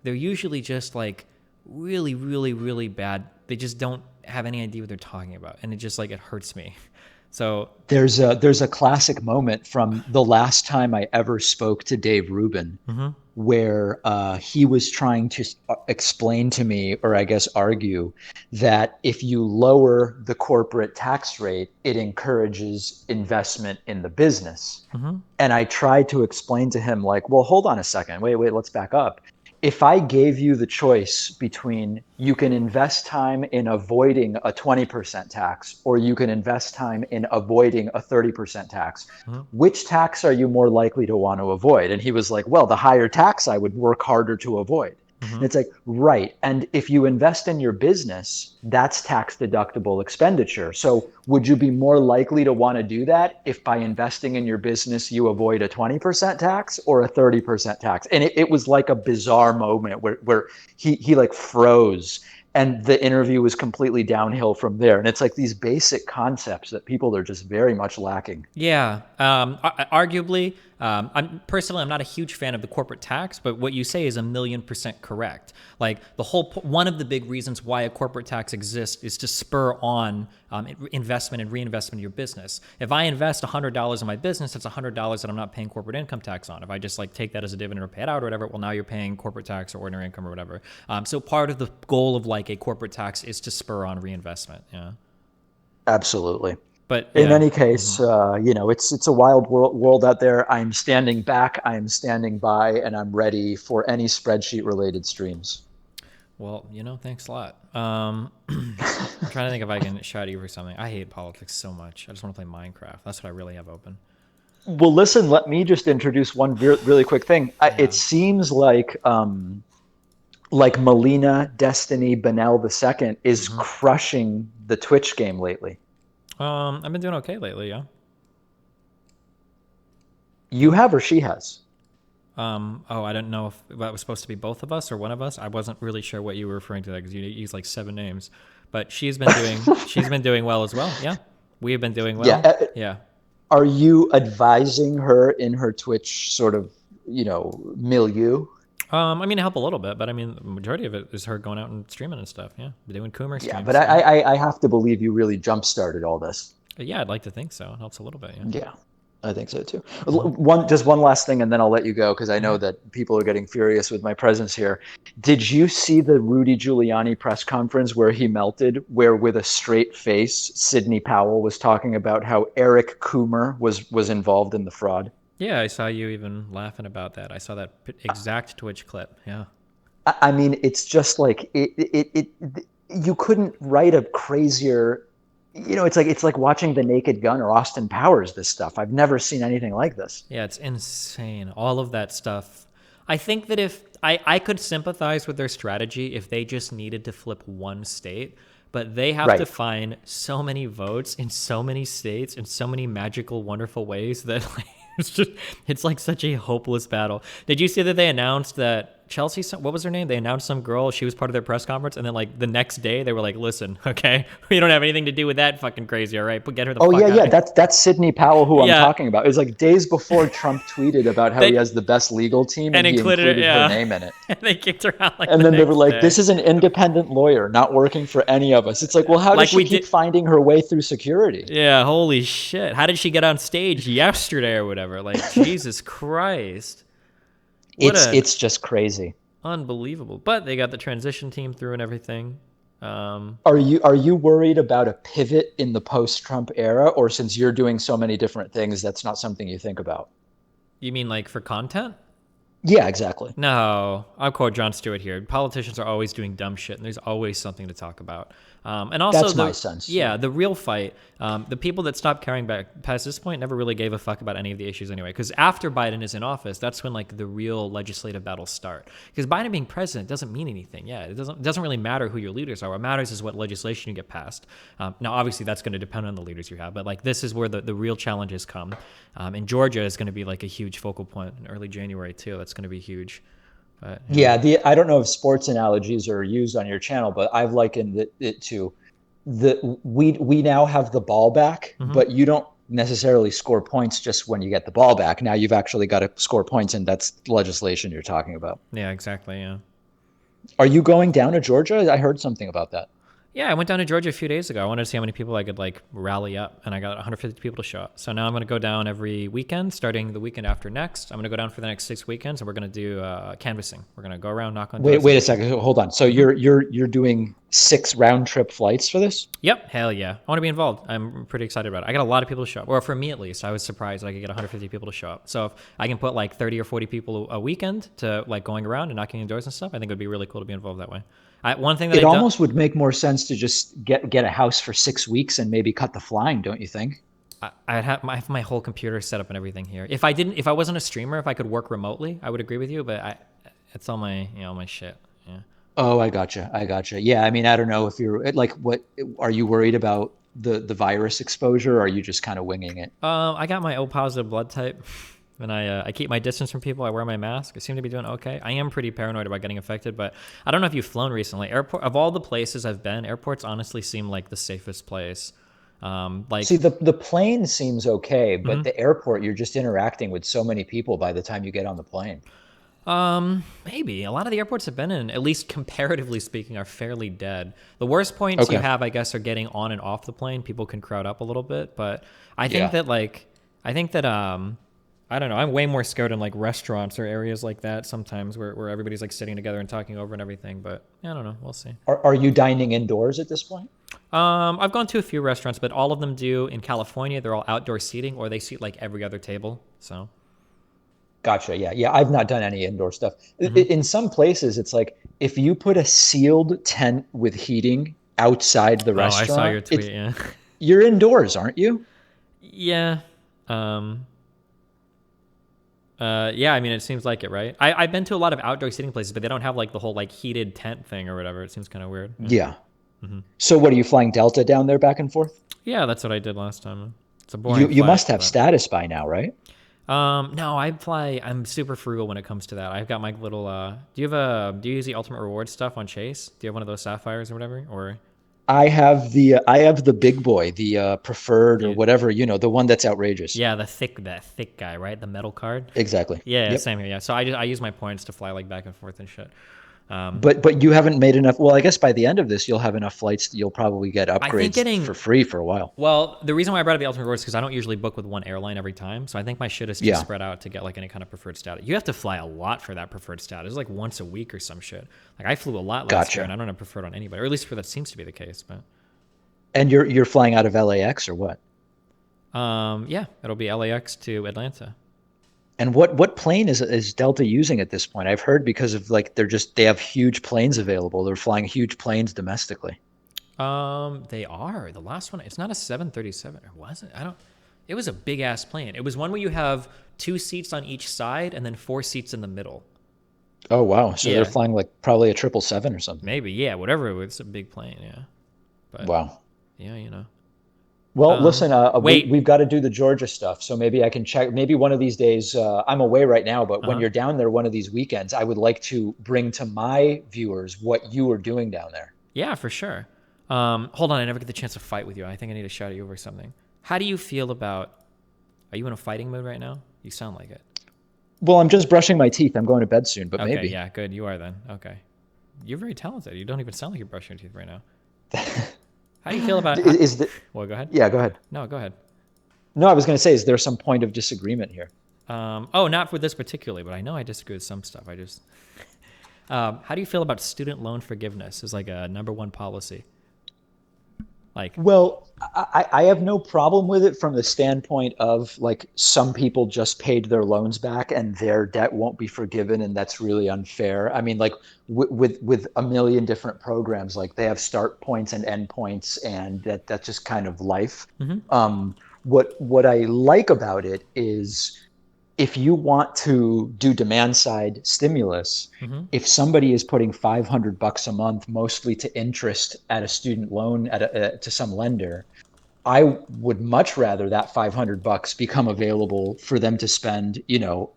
They're usually just like really, really, really bad. They just don't have any idea what they're talking about. And it hurts me. So there's a classic moment from the last time I ever spoke to Dave Rubin, where he was trying to explain to me, or I guess argue, that if you lower the corporate tax rate, it encourages investment in the business. And I tried to explain to him, like, well, hold on a second. Wait, let's back up. If I gave you the choice between you can invest time in avoiding a 20% tax or you can invest time in avoiding a 30% tax, which tax are you more likely to want to avoid? And he was like, well, the higher tax I would work harder to avoid. And it's like, right. And if you invest in your business, that's tax deductible expenditure. So would you be more likely to want to do that if by investing in your business, you avoid a 20% tax or a 30% tax? And it was like a bizarre moment where he like froze and the interview was completely downhill from there. And it's like these basic concepts that people are just very much lacking. Yeah. Arguably, I'm not a huge fan of the corporate tax, but what you say is 1,000,000% correct. Like one of the big reasons why a corporate tax exists is to spur on investment and reinvestment in your business. If I invest $100 in my business, that's $100 that I'm not paying corporate income tax on. If I just like take that as a dividend or pay it out or whatever, well, now you're paying corporate tax or ordinary income or whatever. So part of the goal of like a corporate tax is to spur on reinvestment. Yeah. Absolutely. But in any case, it's a wild world out there. I'm standing back, I'm standing by, and I'm ready for any spreadsheet related streams. Well, thanks a lot. I'm trying to think if I can shout at you for something. I hate politics so much. I just want to play Minecraft. That's what I really have open. Well, listen, let me just introduce one really quick thing. It seems like Melina Destiny Benel II is crushing the Twitch game lately. I've been doing okay lately, yeah. You have or she has? I don't know if that was supposed to be both of us or one of us. I wasn't really sure what you were referring to because you use like 7 names. But she's been doing well as well. Yeah, we have been doing well. Yeah. Yeah. Are you advising her in her Twitch sort of, milieu? I mean, help a little bit, but I mean, the majority of it is her going out and streaming and stuff. Yeah, doing Coomer streams. Yeah, but I have to believe you really jump-started all this. Yeah, I'd like to think so. It helps a little bit. Yeah. Yeah, I think so too. Just one last thing, and then I'll let you go because I know that people are getting furious with my presence here. Did you see the Rudy Giuliani press conference where he melted, where with a straight face, Sidney Powell was talking about how Eric Coomer was involved in the fraud? Yeah, I saw you even laughing about that. I saw that exact Twitch clip. Yeah. I mean, it's just like you couldn't write a crazier. It's like watching The Naked Gun or Austin Powers. This stuff, I've never seen anything like this. Yeah, it's insane. All of that stuff. I think that if I could sympathize with their strategy if they just needed to flip one state, but they have to find so many votes in so many states in so many magical, wonderful ways that it's like such a hopeless battle. Did you see that they announced that Chelsea, what was her name? They announced some girl, she was part of their press conference, and then like the next day they were like, listen, okay, we don't have anything to do with that fucking crazy, all right? But get her the fuck out. Yeah, that's Sidney Powell who I'm talking about. It's like days before Trump tweeted about how he has the best legal team and he included her name in it. And they kicked her out and then they were like, this is an independent lawyer not working for any of us. It's like, well, how does she keep finding her way through security? Yeah, holy shit. How did she get on stage yesterday or whatever? Like, Jesus Christ. It's just crazy. Unbelievable. But they got the transition team through and everything. Are you worried about a pivot in the post-Trump era, or since you're doing so many different things, that's not something you think about? You mean like for content? Yeah, exactly. No, I'll quote Jon Stewart here. Politicians are always doing dumb shit, and there's always something to talk about. And also, that's my sense. Yeah, the real fight, the people that stopped caring back past this point never really gave a fuck about any of the issues anyway. Because after Biden is in office, that's when like the real legislative battles start. Because Biden being president doesn't mean anything. Yeah, it doesn't really matter who your leaders are. What matters is what legislation you get passed. Now, obviously, that's going to depend on the leaders you have, but like this is where the real challenges come. And Georgia is going to be like a huge focal point in early January too. That's going to be huge. But, I don't know if sports analogies are used on your channel, but I've likened it to we now have the ball back, but you don't necessarily score points just when you get the ball back. Now you've actually got to score points, and that's legislation you're talking about. Yeah, exactly. Yeah. Are you going down to Georgia? I heard something about that. Yeah, I went down to Georgia a few days ago. I wanted to see how many people I could like rally up, and I got 150 people to show up. So now I'm going to go down every weekend, starting the weekend after next. I'm going to go down for the next 6 weekends, and we're going to do canvassing. We're going to go around, knock on doors. Wait a second, hold on. So you're doing 6 round trip flights for this? Yep, hell yeah. I want to be involved. I'm pretty excited about it. I got a lot of people to show up, or for me at least. I was surprised that I could get 150 people to show up. So if I can put like 30 or 40 people a weekend to like going around and knocking on doors and stuff, I think it would be really cool to be involved that way. One thing that it almost would make more sense to just get a house for 6 weeks and maybe cut the flying, don't you think? I have my whole computer set up and everything here. If I wasn't a streamer, if I could work remotely, I would agree with you. But it's all my my shit. Yeah. Oh, I gotcha. Yeah, I mean, I don't know if you're like, what are you worried about the virus exposure? Or are you just kind of winging it? I got my O positive blood type. And I keep my distance from people. I wear my mask. I seem to be doing okay. I am pretty paranoid about getting infected, but I don't know if you've flown recently. Airport, of all the places I've been, airports honestly seem like the safest place. See, the plane seems okay, but the airport, you're just interacting with so many people by the time you get on the plane. Maybe. A lot of the airports I've been in, at least comparatively speaking, are fairly dead. The worst points you have, I guess, are getting on and off the plane. People can crowd up a little bit, but I think that I don't know. I'm way more scared in like restaurants or areas like that sometimes where everybody's like sitting together and talking over and everything. But I don't know. We'll see. Are you dining indoors at this point? I've gone to a few restaurants, but all of them do in California. They're all outdoor seating, or they seat like every other table. So. Gotcha. Yeah. I've not done any indoor stuff. In some places, it's like if you put a sealed tent with heating outside the restaurant. I saw your tweet. Yeah. You're indoors, aren't you? Yeah. Yeah, I mean, it seems like it, right? I've been to a lot of outdoor seating places, but they don't have like the whole like heated tent thing or whatever. It seems kind of weird. Yeah. So what, are you flying Delta down there back and forth? Yeah, that's what I did last time. It's a You boring you flight, must have but status by now, right? no, I'm super frugal when it comes to that. I've got my little do you use the ultimate reward stuff on Chase? Do you have one of those sapphires or whatever? Or I have the big boy, the preferred or you, whatever, the one that's outrageous. yeah, that thick guy, right? The metal card. Exactly. Yeah, Yep. same here. Yeah. So I use my points to fly like back and forth and shit. But you haven't made enough. Well, I guess by the end of this, you'll have enough flights that you'll probably get I think upgrades getting for free for a while. Well, the reason why I brought up the ultimate reward is because I don't usually book with one airline every time. So I think my shit is too Yeah. spread out to get like any kind of preferred status. You have to fly a lot for that preferred status. It's like once a week or some shit. Like I flew a lot last year, Gotcha. and I don't have preferred on anybody, or at least for that seems to be the case. But And you're flying out of LAX or what? yeah, it'll be LAX to Atlanta. And what plane is Delta using at this point? I've heard because of like they have huge planes available. They're flying huge planes domestically. They are the last one. It's not a 737, or was it? I don't. It was a big ass plane. It was one where you have 2 seats on each side and then 4 seats in the middle. Oh wow! So Yeah. they're flying like probably a 777 or something. Maybe, yeah, whatever it was. It's a big plane, yeah. But Wow. yeah, you know. Well, listen, wait. we've got to do the Georgia stuff. So maybe I can check. Maybe one of these days, I'm away right now, but when you're down there one of these weekends, I would like to bring to my viewers what you are doing down there. Yeah, for sure. Hold on, I never get the chance to fight with you. I think I need to shout at you over something. How do you feel about? Are you in a fighting mood right now? You sound like it. Well, I'm just brushing my teeth. I'm going to bed soon, but Okay, maybe. yeah, good. You are then. Okay, you're very talented. You don't even sound like you're brushing your teeth right now. How do you feel about? Well, go ahead. Yeah, go ahead. No, go ahead. No, I was going to say, is there some point of disagreement here? Oh, not with this particularly, but I know I disagree with some stuff. I just. How do you feel about student loan forgiveness as like a #1 policy? Like, Well, I have no problem with it from the standpoint of like some people just paid their loans back and their debt won't be forgiven, and that's really unfair. I mean, like with a million different programs, like they have start points and end points, and that's just kind of life. What I like about it is if you want to do demand side stimulus, if somebody is putting $500 a month, mostly to interest at a student loan to some lender, I would much rather that $500 become available for them to spend,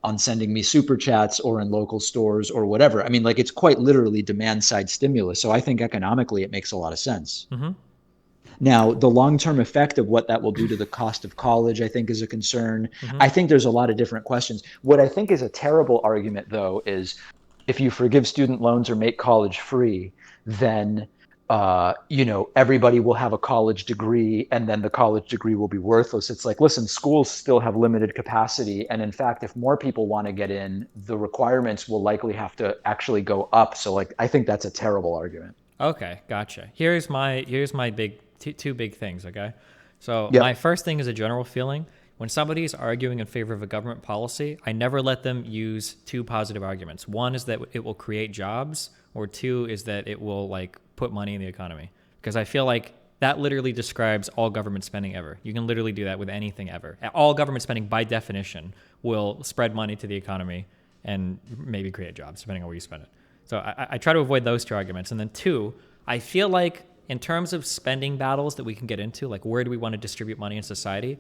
on sending me super chats or in local stores or whatever. I mean, like it's quite literally demand side stimulus. So I think economically it makes a lot of sense. Now, the long-term effect of what that will do to the cost of college, I think, is a concern. I think there's a lot of different questions. What I think is a terrible argument, though, is if you forgive student loans or make college free, then everybody will have a college degree, and then the college degree will be worthless. It's like, listen, schools still have limited capacity, and in fact, if more people want to get in, the requirements will likely have to actually go up. So, like, I think that's a terrible argument. okay, gotcha. Here's my big two big things. Okay, so Yep. my first thing is a general feeling. When somebody's arguing in favor of a government policy, I never let them use 2 positive arguments. One is that it will create jobs, or 2 is that it will like put money in the economy. Because I feel like that literally describes all government spending ever. You can literally do that with anything ever. All government spending, by definition, will spread money to the economy and maybe create jobs, depending on where you spend it. So I try to avoid those 2 arguments. And then 2, I feel like in terms of spending battles that we can get into, like where do we want to distribute money in society,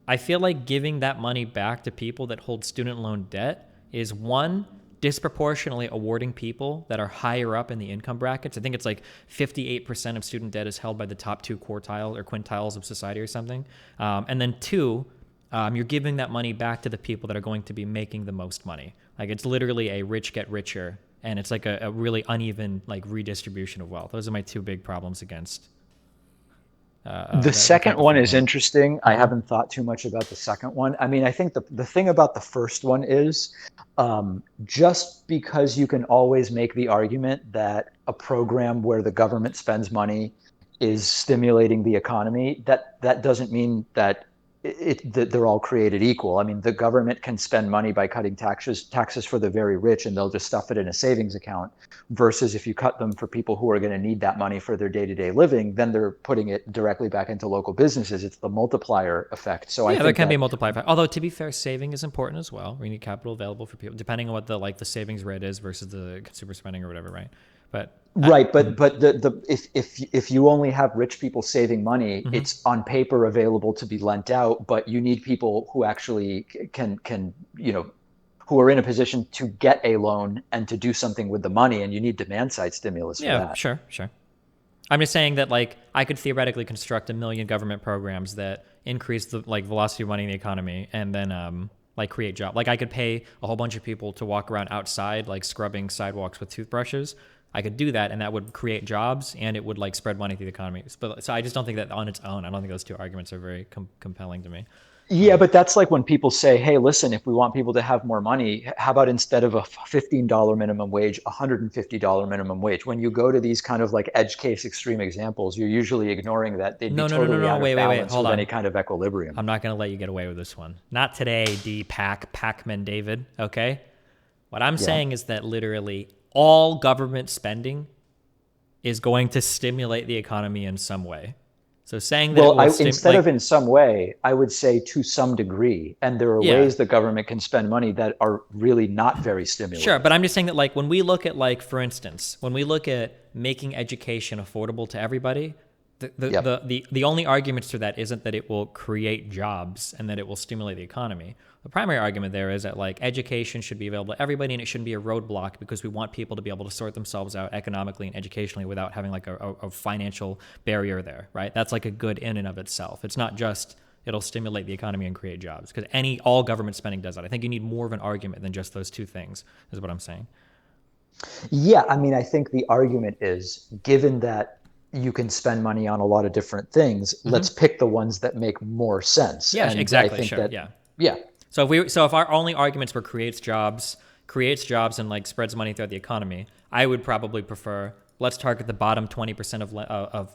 I feel like giving that money back to people that hold student loan debt is, one, disproportionately awarding people that are higher up in the income brackets. I think it's like 58% of student debt is held by the top 2 quartiles or quintiles of society or something. And then 2, you're giving that money back to the people that are going to be making the most money. Like it's literally a rich get richer, and it's like a really uneven like redistribution of wealth. Those are my 2 big problems against. The second one is interesting. I haven't thought too much about the second one. I mean, I think the thing about the first one is just because you can always make the argument that a program where the government spends money is stimulating the economy, that doesn't mean that they're all created equal. I mean, the government can spend money by cutting taxes for the very rich, and they'll just stuff it in a savings account. Versus if you cut them for people who are going to need that money for their day-to-day living, then they're putting it directly back into local businesses. It's the multiplier effect. So I think there can be a multiplier effect. Although to be fair, saving is important as well. We need capital available for people, depending on what the savings rate is versus the consumer spending or whatever, right? But right, but if you only have rich people saving money, it's on paper available to be lent out, but you need people who actually can who are in a position to get a loan and to do something with the money, and you need demand side stimulus for that. Sure. I'm just saying that like I could theoretically construct 1 million government programs that increase the like velocity of money in the economy, and then like create jobs. Like I could pay a whole bunch of people to walk around outside, like scrubbing sidewalks with toothbrushes. I could do that, and that would create jobs, and it would like spread money through the economy. But so I just don't think that on its own, I don't think those two arguments are very compelling to me. Yeah, but that's like when people say, hey, listen, if we want people to have more money, how about instead of a $15 minimum wage, $150 minimum wage? When you go to these kind of like edge case extreme examples, you're usually ignoring that they'd be totally out of balance with any kind of equilibrium. I'm not going to let you get away with this one. Not today, Pakman David, okay? What I'm saying is that literally all government spending is going to stimulate the economy in some way. So saying that instead of in some way, I would say to some degree. And there are ways the government can spend money that are really not very stimulating. Sure, but I'm just saying that like when we look at like, for instance, when we look at making education affordable to everybody, the only arguments to that isn't that it will create jobs and that it will stimulate the economy. The primary argument there is that like education should be available to everybody, and it shouldn't be a roadblock because we want people to be able to sort themselves out economically and educationally without having like a financial barrier there, right? That's like a good in and of itself. It's not just it'll stimulate the economy and create jobs, because all government spending does that. I think you need more of an argument than just those two things, is what I'm saying. Yeah, I mean, I think the argument is, given that you can spend money on a lot of different things, let's pick the ones that make more sense. Yeah, and exactly. I think Sure. Yeah. So if our only arguments were creates jobs and like spreads money throughout the economy, I would probably prefer let's target the bottom 20%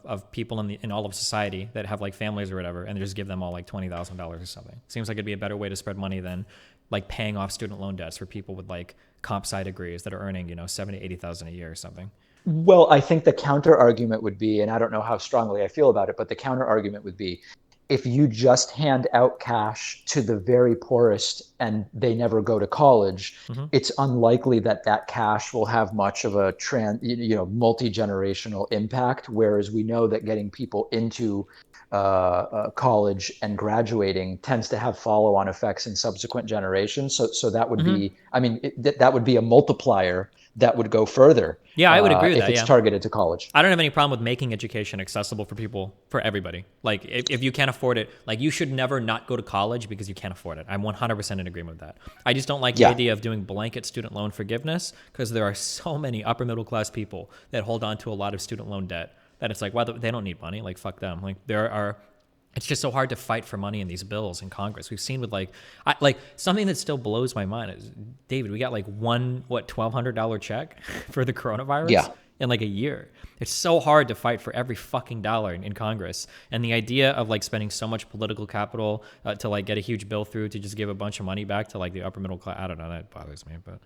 of people in all of society that have like families or whatever, and just give them all like $20,000 or something. Seems like it'd be a better way to spread money than like paying off student loan debts for people with like comp sci degrees that are earning $70,000-$80,000 a year or something. Well, I think the counter argument would be, and I don't know how strongly I feel about it, but the counter argument would be, if you just hand out cash to the very poorest and they never go to college, it's unlikely that cash will have much of a multi-generational impact. Whereas we know that getting people into college and graduating tends to have follow-on effects in subsequent generations. So that would be, I mean, that would be a multiplier that would go further. Yeah, I would agree with that. If it's targeted to college. I don't have any problem with making education accessible for people, for everybody. Like if you can't afford it, like you should never not go to college because you can't afford it. I'm 100% in agreement with that. I just don't like the idea of doing blanket student loan forgiveness, because there are so many upper middle class people that hold on to a lot of student loan debt that it's like, well, they don't need money. Like, fuck them. Like it's just so hard to fight for money in these bills in Congress. We've seen with something that still blows my mind is, David, we got like $1,200 check for the coronavirus in like a year. It's so hard to fight for every fucking dollar in Congress. And the idea of like spending so much political capital to like get a huge bill through to just give a bunch of money back to like the upper middle class, I don't know, that bothers me, but.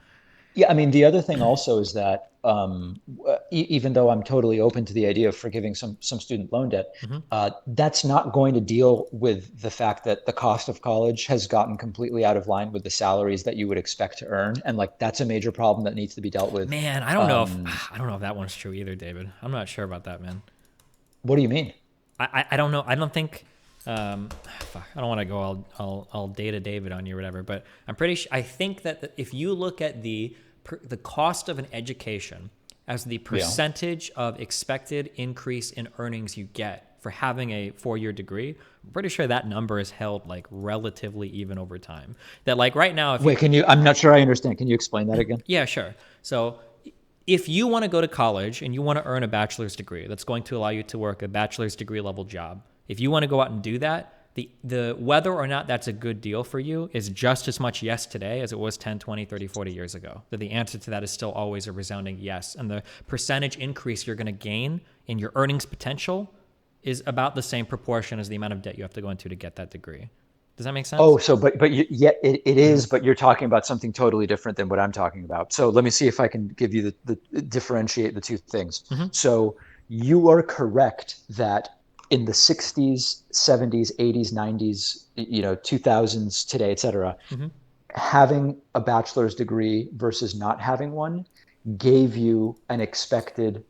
Yeah, I mean, the other thing also is that even though I'm totally open to the idea of forgiving some student loan debt, that's not going to deal with the fact that the cost of college has gotten completely out of line with the salaries that you would expect to earn, and like that's a major problem that needs to be dealt with. Man, I don't know if that one's true either, David. I'm not sure about that, man. What do you mean? I don't know. I don't think. I don't want to go all data David on you or whatever, but I'm pretty sure. I think that if you look at the cost of an education as the percentage of expected increase in earnings you get for having a 4-year degree, I'm pretty sure that number is held like relatively even over time. That like right now, I'm not sure I understand. Can you explain that again? Yeah, sure. So if you want to go to college and you want to earn a bachelor's degree that's going to allow you to work a bachelor's degree level job, if you want to go out and do that, the whether or not that's a good deal for you is just as much yes today as it was 10, 20, 30, 40 years ago. That the answer to that is still always a resounding yes. And the percentage increase you're going to gain in your earnings potential is about the same proportion as the amount of debt you have to go into to get that degree. Does that make sense? Oh, so it is, but you're talking about something totally different than what I'm talking about. So let me see if I can give you the differentiate the two things. So you are correct that in the 60s, 70s, 80s, 90s, 2000s, today, et cetera, having a bachelor's degree versus not having one gave you an expected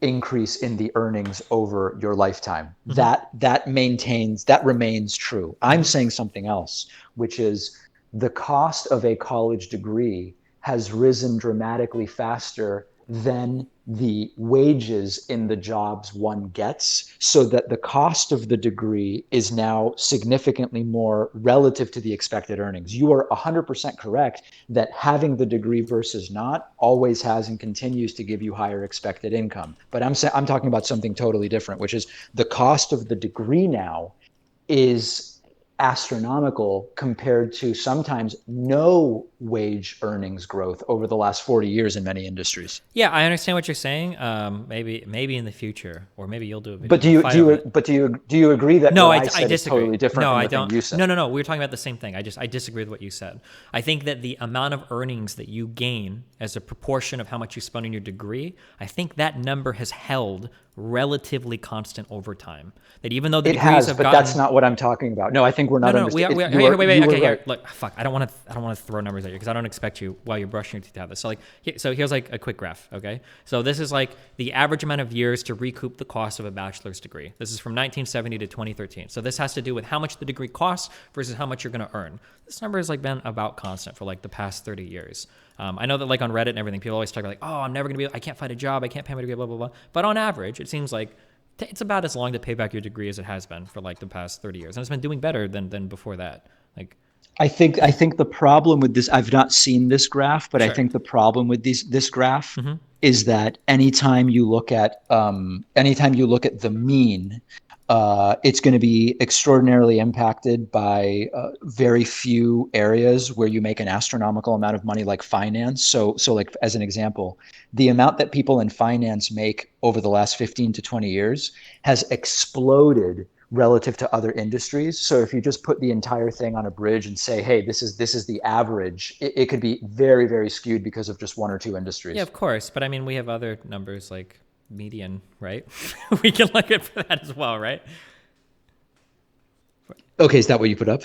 increase in the earnings over your lifetime. That remains true. I'm saying something else, which is the cost of a college degree has risen dramatically faster than the wages in the jobs one gets, so that the cost of the degree is now significantly more relative to the expected earnings. You are 100% correct that having the degree versus not always has and continues to give you higher expected income. But I'm talking about something totally different, which is the cost of the degree now is astronomical compared to sometimes no wage earnings growth over the last 40 years in many industries. Yeah, I understand what you're saying. Maybe in the future, or maybe you'll do a video. But do you agree that No, what I I said is disagree. totally different No, from I the don't. thing you said? No. We were talking about the same thing. I disagree with what you said. I think that the amount of earnings that you gain as a proportion of how much you spend on your degree, I think that number has held relatively constant over time. That even though the It degrees has, have but gotten, that's not what I'm talking about. No, I think we're not no, we are. understanding. Wait. Okay, here. Right. Look, fuck. I don't want to throw numbers at you because I don't expect you while you're brushing your teeth to have this. So here's like a quick graph. Okay, so this is like the average amount of years to recoup the cost of a bachelor's degree. This is from 1970 to 2013. So this has to do with how much the degree costs versus how much you're going to earn. This number has like been about constant for like the past 30 years. I know that like on Reddit and everything, people always talk about like, oh, I'm never going to I can't find a job, I can't pay my degree, blah blah blah. But on average, it seems like it's about as long to pay back your degree as it has been for like the past 30 years. And it's been doing better than before that. Like, I think the problem with this, I've not seen this graph, but sure. I think the problem with this graph is that anytime you look at the mean, it's going to be extraordinarily impacted by very few areas where you make an astronomical amount of money, like finance. So like as an example, the amount that people in finance make over the last 15 to 20 years has exploded relative to other industries. So if you just put the entire thing on a bridge and say, hey, this is the average, it could be very, very skewed because of just one or two industries. Yeah, of course. But I mean, we have other numbers like median, right? We can look at for that as well, right? Okay, is that what you put up?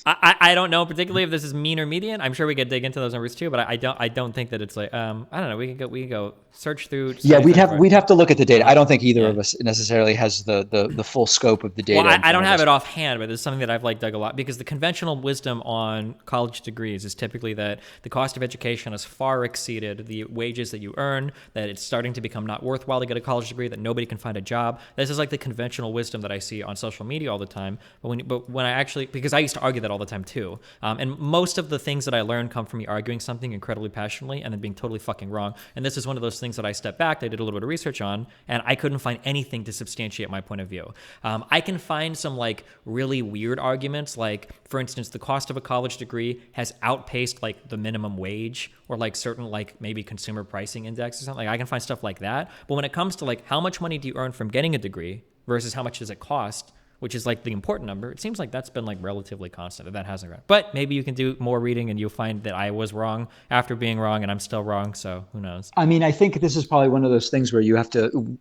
I don't know particularly if this is mean or median. I'm sure we could dig into those numbers too, but I don't think that it's like I don't know. We can go search through. Yeah, we'd have to look at the data. I don't think either of us necessarily has the full scope of the data. Well, I don't have it offhand, but it's something that I've like dug a lot because the conventional wisdom on college degrees is typically that the cost of education has far exceeded the wages that you earn. That it's starting to become not worthwhile to get a college degree. That nobody can find a job. This is like the conventional wisdom that I see on social media all the time. But when I actually, because I used to argue that all the time too, and most of the things that I learned come from me arguing something incredibly passionately and then being totally fucking wrong. And this is one of those things that I stepped back, I did a little bit of research on, and I couldn't find anything to substantiate my point of view. I can find some like really weird arguments, like for instance, the cost of a college degree has outpaced like the minimum wage or like certain like maybe consumer pricing index or something. Like I can find stuff like that. But when it comes to like how much money do you earn from getting a degree versus how much does it cost, which is like the important number, it seems like that's been like relatively constant. That hasn't grown. But maybe you can do more reading and you'll find that I was wrong after being wrong and I'm still wrong. So who knows? I mean, I think this is probably one of those things where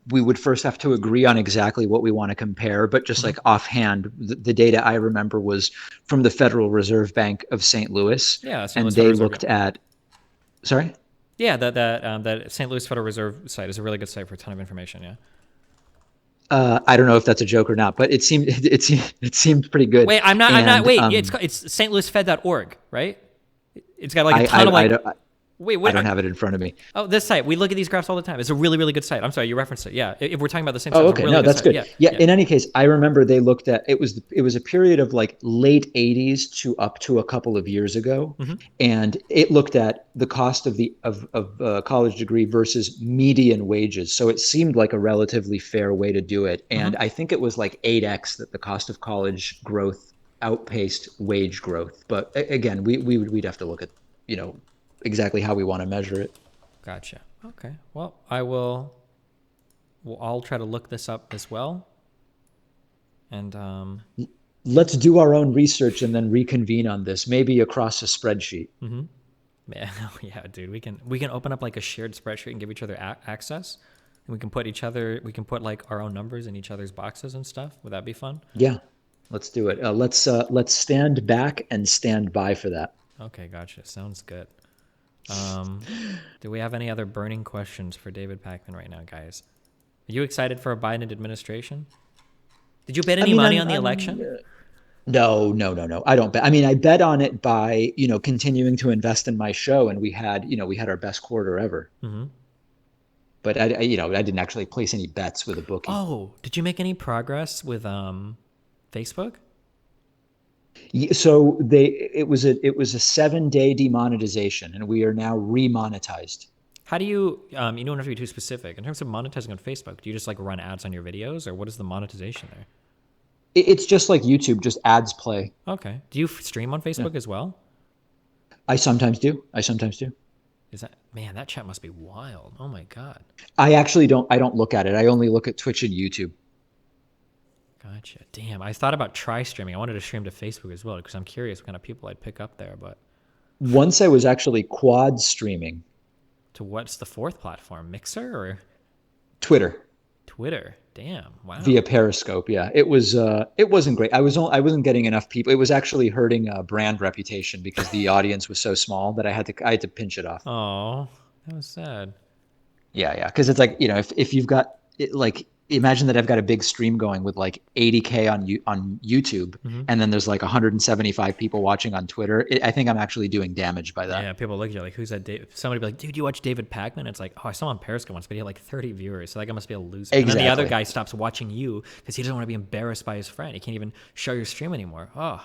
we would first have to agree on exactly what we want to compare. But just like offhand, the data I remember was from the Federal Reserve Bank of St. Louis. Yeah, St. And Louis they Federal looked at, sorry? Yeah, that St. Louis Federal Reserve site is a really good site for a ton of information. Yeah. I don't know if that's a joke or not, but it seemed pretty good. Wait, I'm not. Wait, it's stlouisfed.org, right? It's got like a ton of like. Wait, I don't have it in front of me. Oh, this site. We look at these graphs all the time. It's a really, really good site. I'm sorry, you referenced it. Yeah, if we're talking about the same site. Oh, okay. Really No, that's good. Site. Yeah. In any case, I remember they looked at it was a period of like late 80s to up to a couple of years ago, and it looked at the cost of a college degree versus median wages. So it seemed like a relatively fair way to do it, and I think it was like 8x that the cost of college growth outpaced wage growth. But again, we'd have to look at exactly how we want to measure it. Gotcha. Okay. Well, I'll try to look this up as well. And let's do our own research and then reconvene on this, maybe across a spreadsheet. Yeah, yeah, dude. We can open up like a shared spreadsheet and give each other access, and we can put like our own numbers in each other's boxes and stuff. Would that be fun? Yeah, let's do it. Let's stand back and stand by for that. Okay, gotcha. Sounds good. Do we have any other burning questions for David Pakman right now, guys? Are you excited for a Biden administration? Did you bet any money on the election? No, no, no, no. I don't bet. I mean, I bet on it by, continuing to invest in my show, and we had our best quarter ever. But I didn't actually place any bets with a bookie. Oh, did you make any progress with Facebook? So it was a 7-day demonetization, and we are now remonetized. How do you you don't have to be too specific in terms of monetizing on Facebook? Do you just like run ads on your videos, or what is the monetization there? It's just like YouTube, just ads play. Okay. Do you stream on Facebook as well? I sometimes do. Is that, man, that chat must be wild. Oh my God. I don't look at it. I only look at Twitch and YouTube. Gotcha. Damn. I thought about try streaming. I wanted to stream to Facebook as well because I'm curious what kind of people I'd pick up there, but Once I was actually quad streaming. To what's the fourth platform? Mixer or Twitter? Twitter. Damn. Wow. Via Periscope. Yeah. It wasn't great. I wasn't getting enough people. It was actually hurting brand reputation because the audience was so small that I had to pinch it off. Oh, that was sad. Yeah. Because it's like, if you've got like, imagine that I've got a big stream going with like 80K on YouTube, and then there's like 175 people watching on Twitter. I think I'm actually doing damage by that. Yeah, people look at you like, who's that? Somebody be like, dude, you watch David Pakman? It's like, oh, I saw him on Periscope once, but he had like 30 viewers. So that guy must be a loser. Exactly. And then the other guy stops watching you because he doesn't want to be embarrassed by his friend. He can't even show your stream anymore. Oh.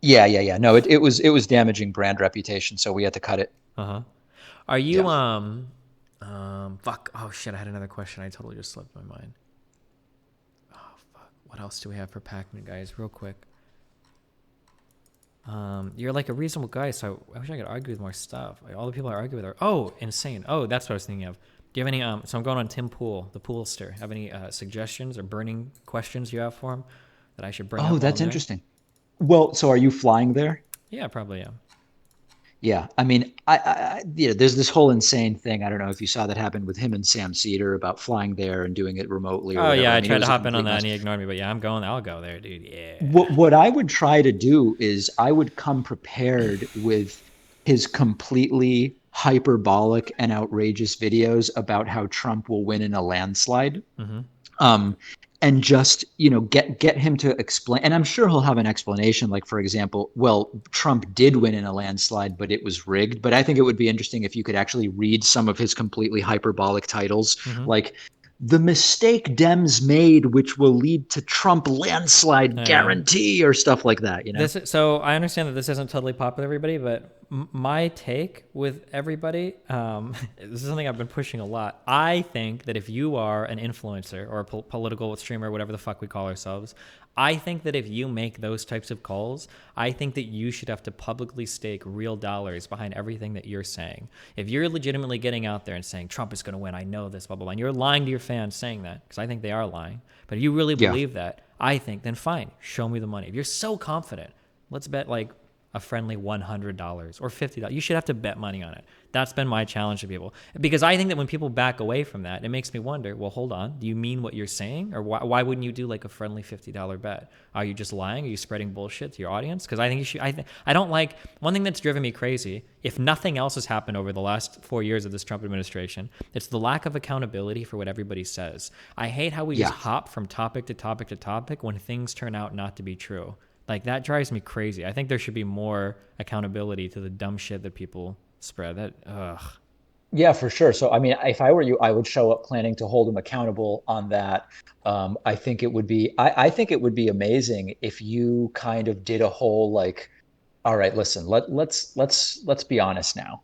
Yeah. No, it was damaging brand reputation, so we had to cut it. Are you fuck. Oh shit, I had another question. I totally just slipped my mind. Oh fuck. What else do we have for Pakman, guys? Real quick. You're like a reasonable guy, so I wish I could argue with more stuff. Like, all the people I argue with are insane. Oh, that's what I was thinking of. Do you have any so I'm going on Tim Pool, the Poolster. Have any suggestions or burning questions you have for him that I should bring up? Oh, that's interesting. Well, so are you flying there? Yeah, probably am. Yeah, I mean, there's this whole insane thing. I don't know if you saw that happen with him and Sam Cedar about flying there and doing it remotely. Or whatever. Yeah, I mean, tried to hop in on that and he ignored me. But yeah, I'll go there, dude. Yeah. What I would try to do is I would come prepared with his completely hyperbolic and outrageous videos about how Trump will win in a landslide. And just, get him to explain. And I'm sure he'll have an explanation. Like, for example, well, Trump did win in a landslide, but it was rigged. But I think it would be interesting if you could actually read some of his completely hyperbolic titles, like "The Mistake Dems Made, which will lead to Trump landslide guarantee," or stuff like that. So I understand that this isn't totally popular, everybody, but my take with everybody, this is something I've been pushing a lot. I think that if you are an influencer or a political streamer, whatever the fuck we call ourselves, I think that if you make those types of calls, I think that you should have to publicly stake real dollars behind everything that you're saying. If you're legitimately getting out there and saying Trump is going to win, I know this, blah, blah, blah, and you're lying to your fans saying that, because I think they are lying. But if you really believe that, I think, then fine, show me the money. If you're so confident, let's bet like a friendly $100 or $50. You should have to bet money on it. That's been my challenge to people. Because I think that when people back away from that, it makes me wonder, well, hold on. Do you mean what you're saying? Or why wouldn't you do like a friendly $50 bet? Are you just lying? Are you spreading bullshit to your audience? Because I think you should. I don't like, one thing that's driven me crazy, if nothing else has happened over the last 4 years of this Trump administration, it's the lack of accountability for what everybody says. I hate how we just hop from topic to topic to topic when things turn out not to be true. Like, that drives me crazy. I think there should be more accountability to the dumb shit that people spread. Yeah, for sure. So, I mean, if I were you, I would show up planning to hold him accountable on that. I think it would be, I think it would be amazing if you kind of did a whole like, all right, listen, let's be honest now.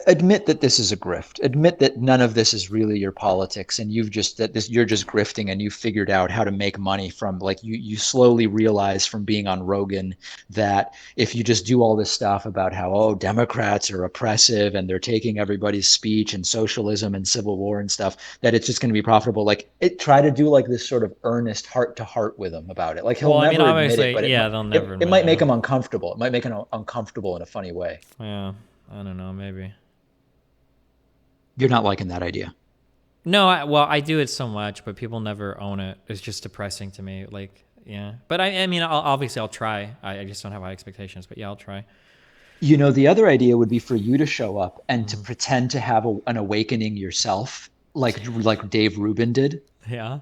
admit that this is a grift. Admit that none of this is really your politics, and you're just grifting, and you figured out how to make money from, like, you slowly realize from being on Rogan that if you just do all this stuff about how, oh, Democrats are oppressive and they're taking everybody's speech and socialism and civil war and stuff, that it's just going to be profitable. Like, try to do like this sort of earnest heart to heart with him about it. Like, he'll Well, I mean, never admit obviously, it, but yeah, they'll never it admit might make it. him uncomfortable. It might make him uncomfortable in a funny way. Yeah, I don't know, maybe. You're not liking that idea. No, I do it so much, but people never own it. It's just depressing to me. Like, yeah. But I mean, I'll try. I just don't have high expectations, but yeah, I'll try. You know, the other idea would be for you to show up and to pretend to have an awakening yourself, like Dave Rubin did, Yeah.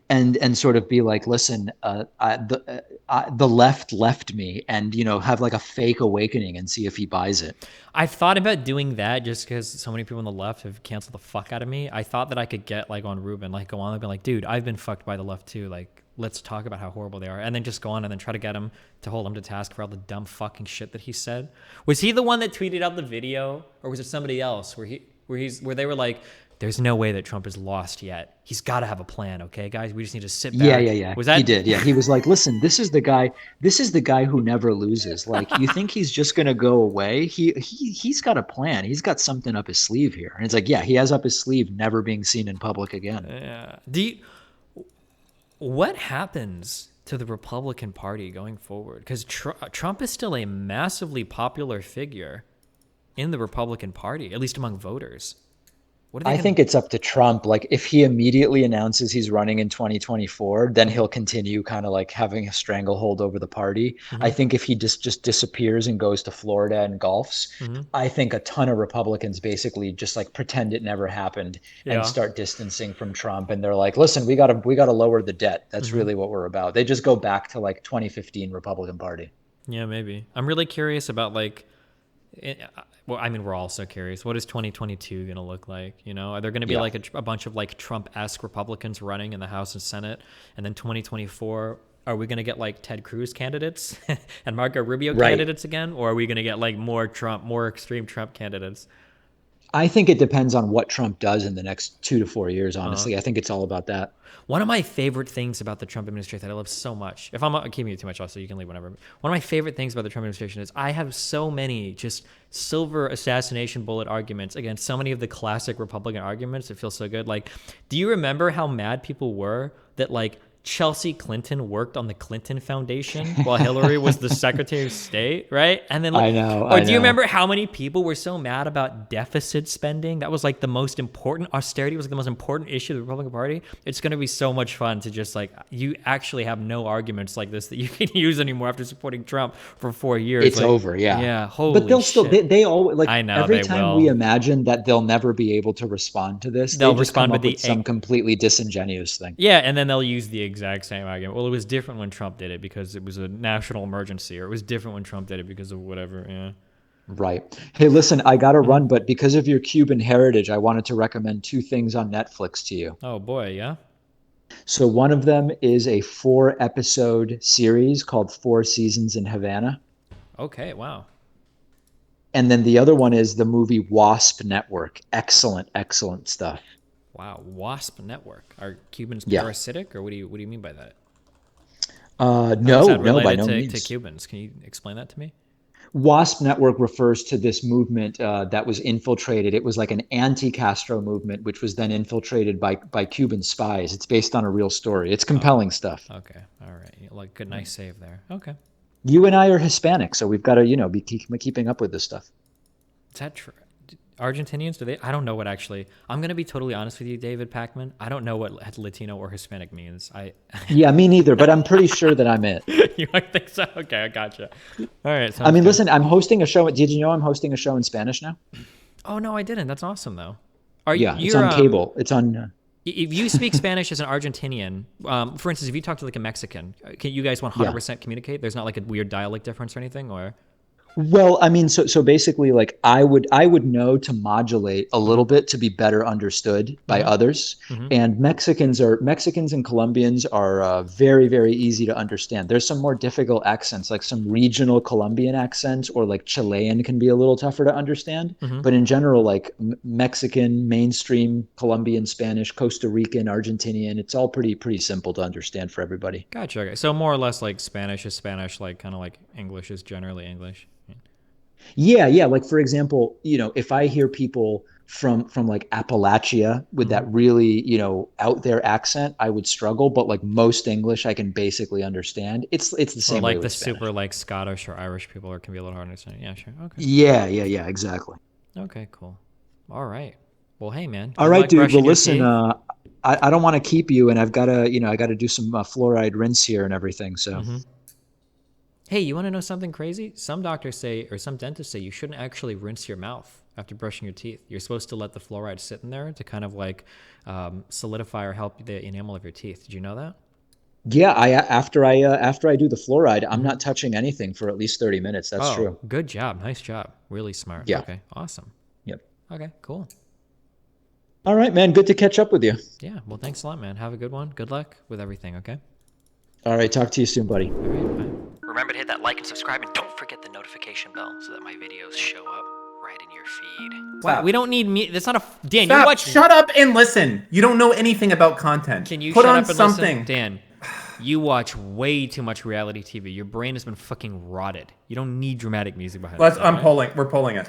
and sort of be like, listen, the left me, and, you know, have like a fake awakening and see if he buys it. I've thought about doing that just because so many people on the left have canceled the fuck out of me. I thought that I could get like on Rubin, like go on and be like, dude, I've been fucked by the left too. Like, let's talk about how horrible they are. And then just go on and then try to get him to hold him to task for all the dumb fucking shit that he said. Was he the one that tweeted out the video, or was it somebody else where they were like, there's no way that Trump is lost yet. He's got to have a plan, okay, guys? We just need to sit back. Yeah. Was that? He did. Yeah, he was like, listen, this is the guy who never loses. Like, you think he's just gonna go away? He's got a plan. He's got something up his sleeve here. And it's like, yeah, he has up his sleeve, never being seen in public again. Yeah. What happens to the Republican Party going forward? Because Trump is still a massively popular figure in the Republican Party, at least among voters. I think it's up to Trump. Like, if he immediately announces he's running in 2024, then he'll continue kind of like having a stranglehold over the party. Mm-hmm. I think if he just disappears and goes to Florida and golfs, I think a ton of Republicans basically just like pretend it never happened and start distancing from Trump. And they're like, listen, we gotta lower the debt. That's really what we're about. They just go back to like 2015 Republican Party. Yeah, maybe. I'm really curious about like, well, I mean, we're all so curious. What is 2022 going to look like? You know, are there going to be like a bunch of like Trump-esque Republicans running in the House and Senate? And then 2024, are we going to get like Ted Cruz candidates and Marco Rubio candidates again? Or are we going to get like more extreme Trump candidates? I think it depends on what Trump does in the next 2 to 4 years, honestly. I think it's all about that. One of my favorite things about the Trump administration that I love so much, if I'm not keeping you too much off, so you can leave whenever. One of my favorite things about the Trump administration is I have so many just silver assassination bullet arguments against so many of the classic Republican arguments. It feels so good. Like, do you remember how mad people were that like Chelsea Clinton worked on the Clinton Foundation while Hillary was the Secretary of State, right? And then, like, I know. Do you remember how many people were so mad about deficit spending? That was like the most important, austerity was like the most important issue of the Republican Party. It's going to be so much fun to just like, you actually have no arguments like this that you can use anymore after supporting Trump for 4 years. It's like, over, yeah. Yeah, holy But they'll shit. still, they always, like, I know, every they time will. we imagine that they'll never be able to respond to this, They'll they just respond come with up the with some completely disingenuous thing. Yeah, and then they'll use the exact same argument. Well, it was different when Trump did it because it was a national emergency, or it was different when Trump did it because of whatever. Yeah. Right. Hey, listen, I got to run, but because of your Cuban heritage, I wanted to recommend 2 things on Netflix to you. Oh boy, yeah. So one of them is a 4-episode series called 4 Seasons in Havana. Okay, wow. And then the other one is the movie Wasp Network. Excellent, excellent stuff. Wow, Wasp Network. Are Cubans Yeah. parasitic, or what do you mean by that? No, by no to means. Cubans. Can you explain that to me? Wasp Network refers to this movement that was infiltrated. It was like an anti-Castro movement, which was then infiltrated by Cuban spies. It's based on a real story. It's compelling stuff. Okay, all right. Like, good, nice save there. Okay. You and I are Hispanic, so we've got to, be keeping up with this stuff. Is that true? Argentinians, do they? I don't know what actually. I'm gonna be totally honest with you, David Pakman. I don't know what Latino or Hispanic means. Yeah, me neither, but I'm pretty sure that I'm it. You might think so. Okay, I gotcha. All right. I mean, good. listen, I'm hosting a show. Did you know I'm hosting a show in Spanish now? Oh no, I didn't. That's awesome though. It's on cable. It's on. If you speak Spanish as an Argentinian, for instance, if you talk to like a Mexican, can you guys 100% communicate? There's not like a weird dialect difference or anything, or? Well, I mean, so basically, like I would know to modulate a little bit to be better understood by others. And Mexicans and Colombians are very, very easy to understand. There's some more difficult accents, like some regional Colombian accents, or like Chilean can be a little tougher to understand. But in general, like Mexican, mainstream Colombian, Spanish, Costa Rican, Argentinian, it's all pretty simple to understand for everybody. Gotcha. Okay. So more or less like Spanish is Spanish, like kind of like English is generally English. Yeah, yeah. Like for example, if I hear people from like Appalachia with that really, out there accent, I would struggle. But like most English, I can basically understand. It's the Or same way like the with Spanish. super like Scottish or Irish people, or can be a little hard to understand. Yeah, sure. Okay. Yeah, yeah, yeah. Exactly. Okay, cool. All right. Well, hey, man. All Good right, luck dude. Well, brushing your listen. teeth. I don't want to keep you, and I gotta do some fluoride rinse here and everything. So. Hey, you want to know something crazy? Some doctors say, or some dentists say, you shouldn't actually rinse your mouth after brushing your teeth. You're supposed to let the fluoride sit in there to kind of like solidify or help the enamel of your teeth. Did you know that? Yeah, after I do the fluoride, I'm not touching anything for at least 30 minutes. That's Oh, true. good job. Nice job. Really smart. Yeah. Okay, awesome. Yep. Okay, cool. All right, man. Good to catch up with you. Yeah, well, thanks a lot, man. Have a good one. Good luck with everything, okay? All right. Talk to you soon, buddy. All right, bye. Remember to hit that like and subscribe, and don't forget the notification bell so that my videos show up right in your feed. Wow, Stop. we don't need me. That's not a. Dan, you Stop. watch. Shut up and listen. You don't know anything about content. Can you put shut on up and something? listen? Dan, you watch way too much reality TV. Your brain has been fucking rotted. You don't need dramatic music behind it. I'm polling. We're polling it.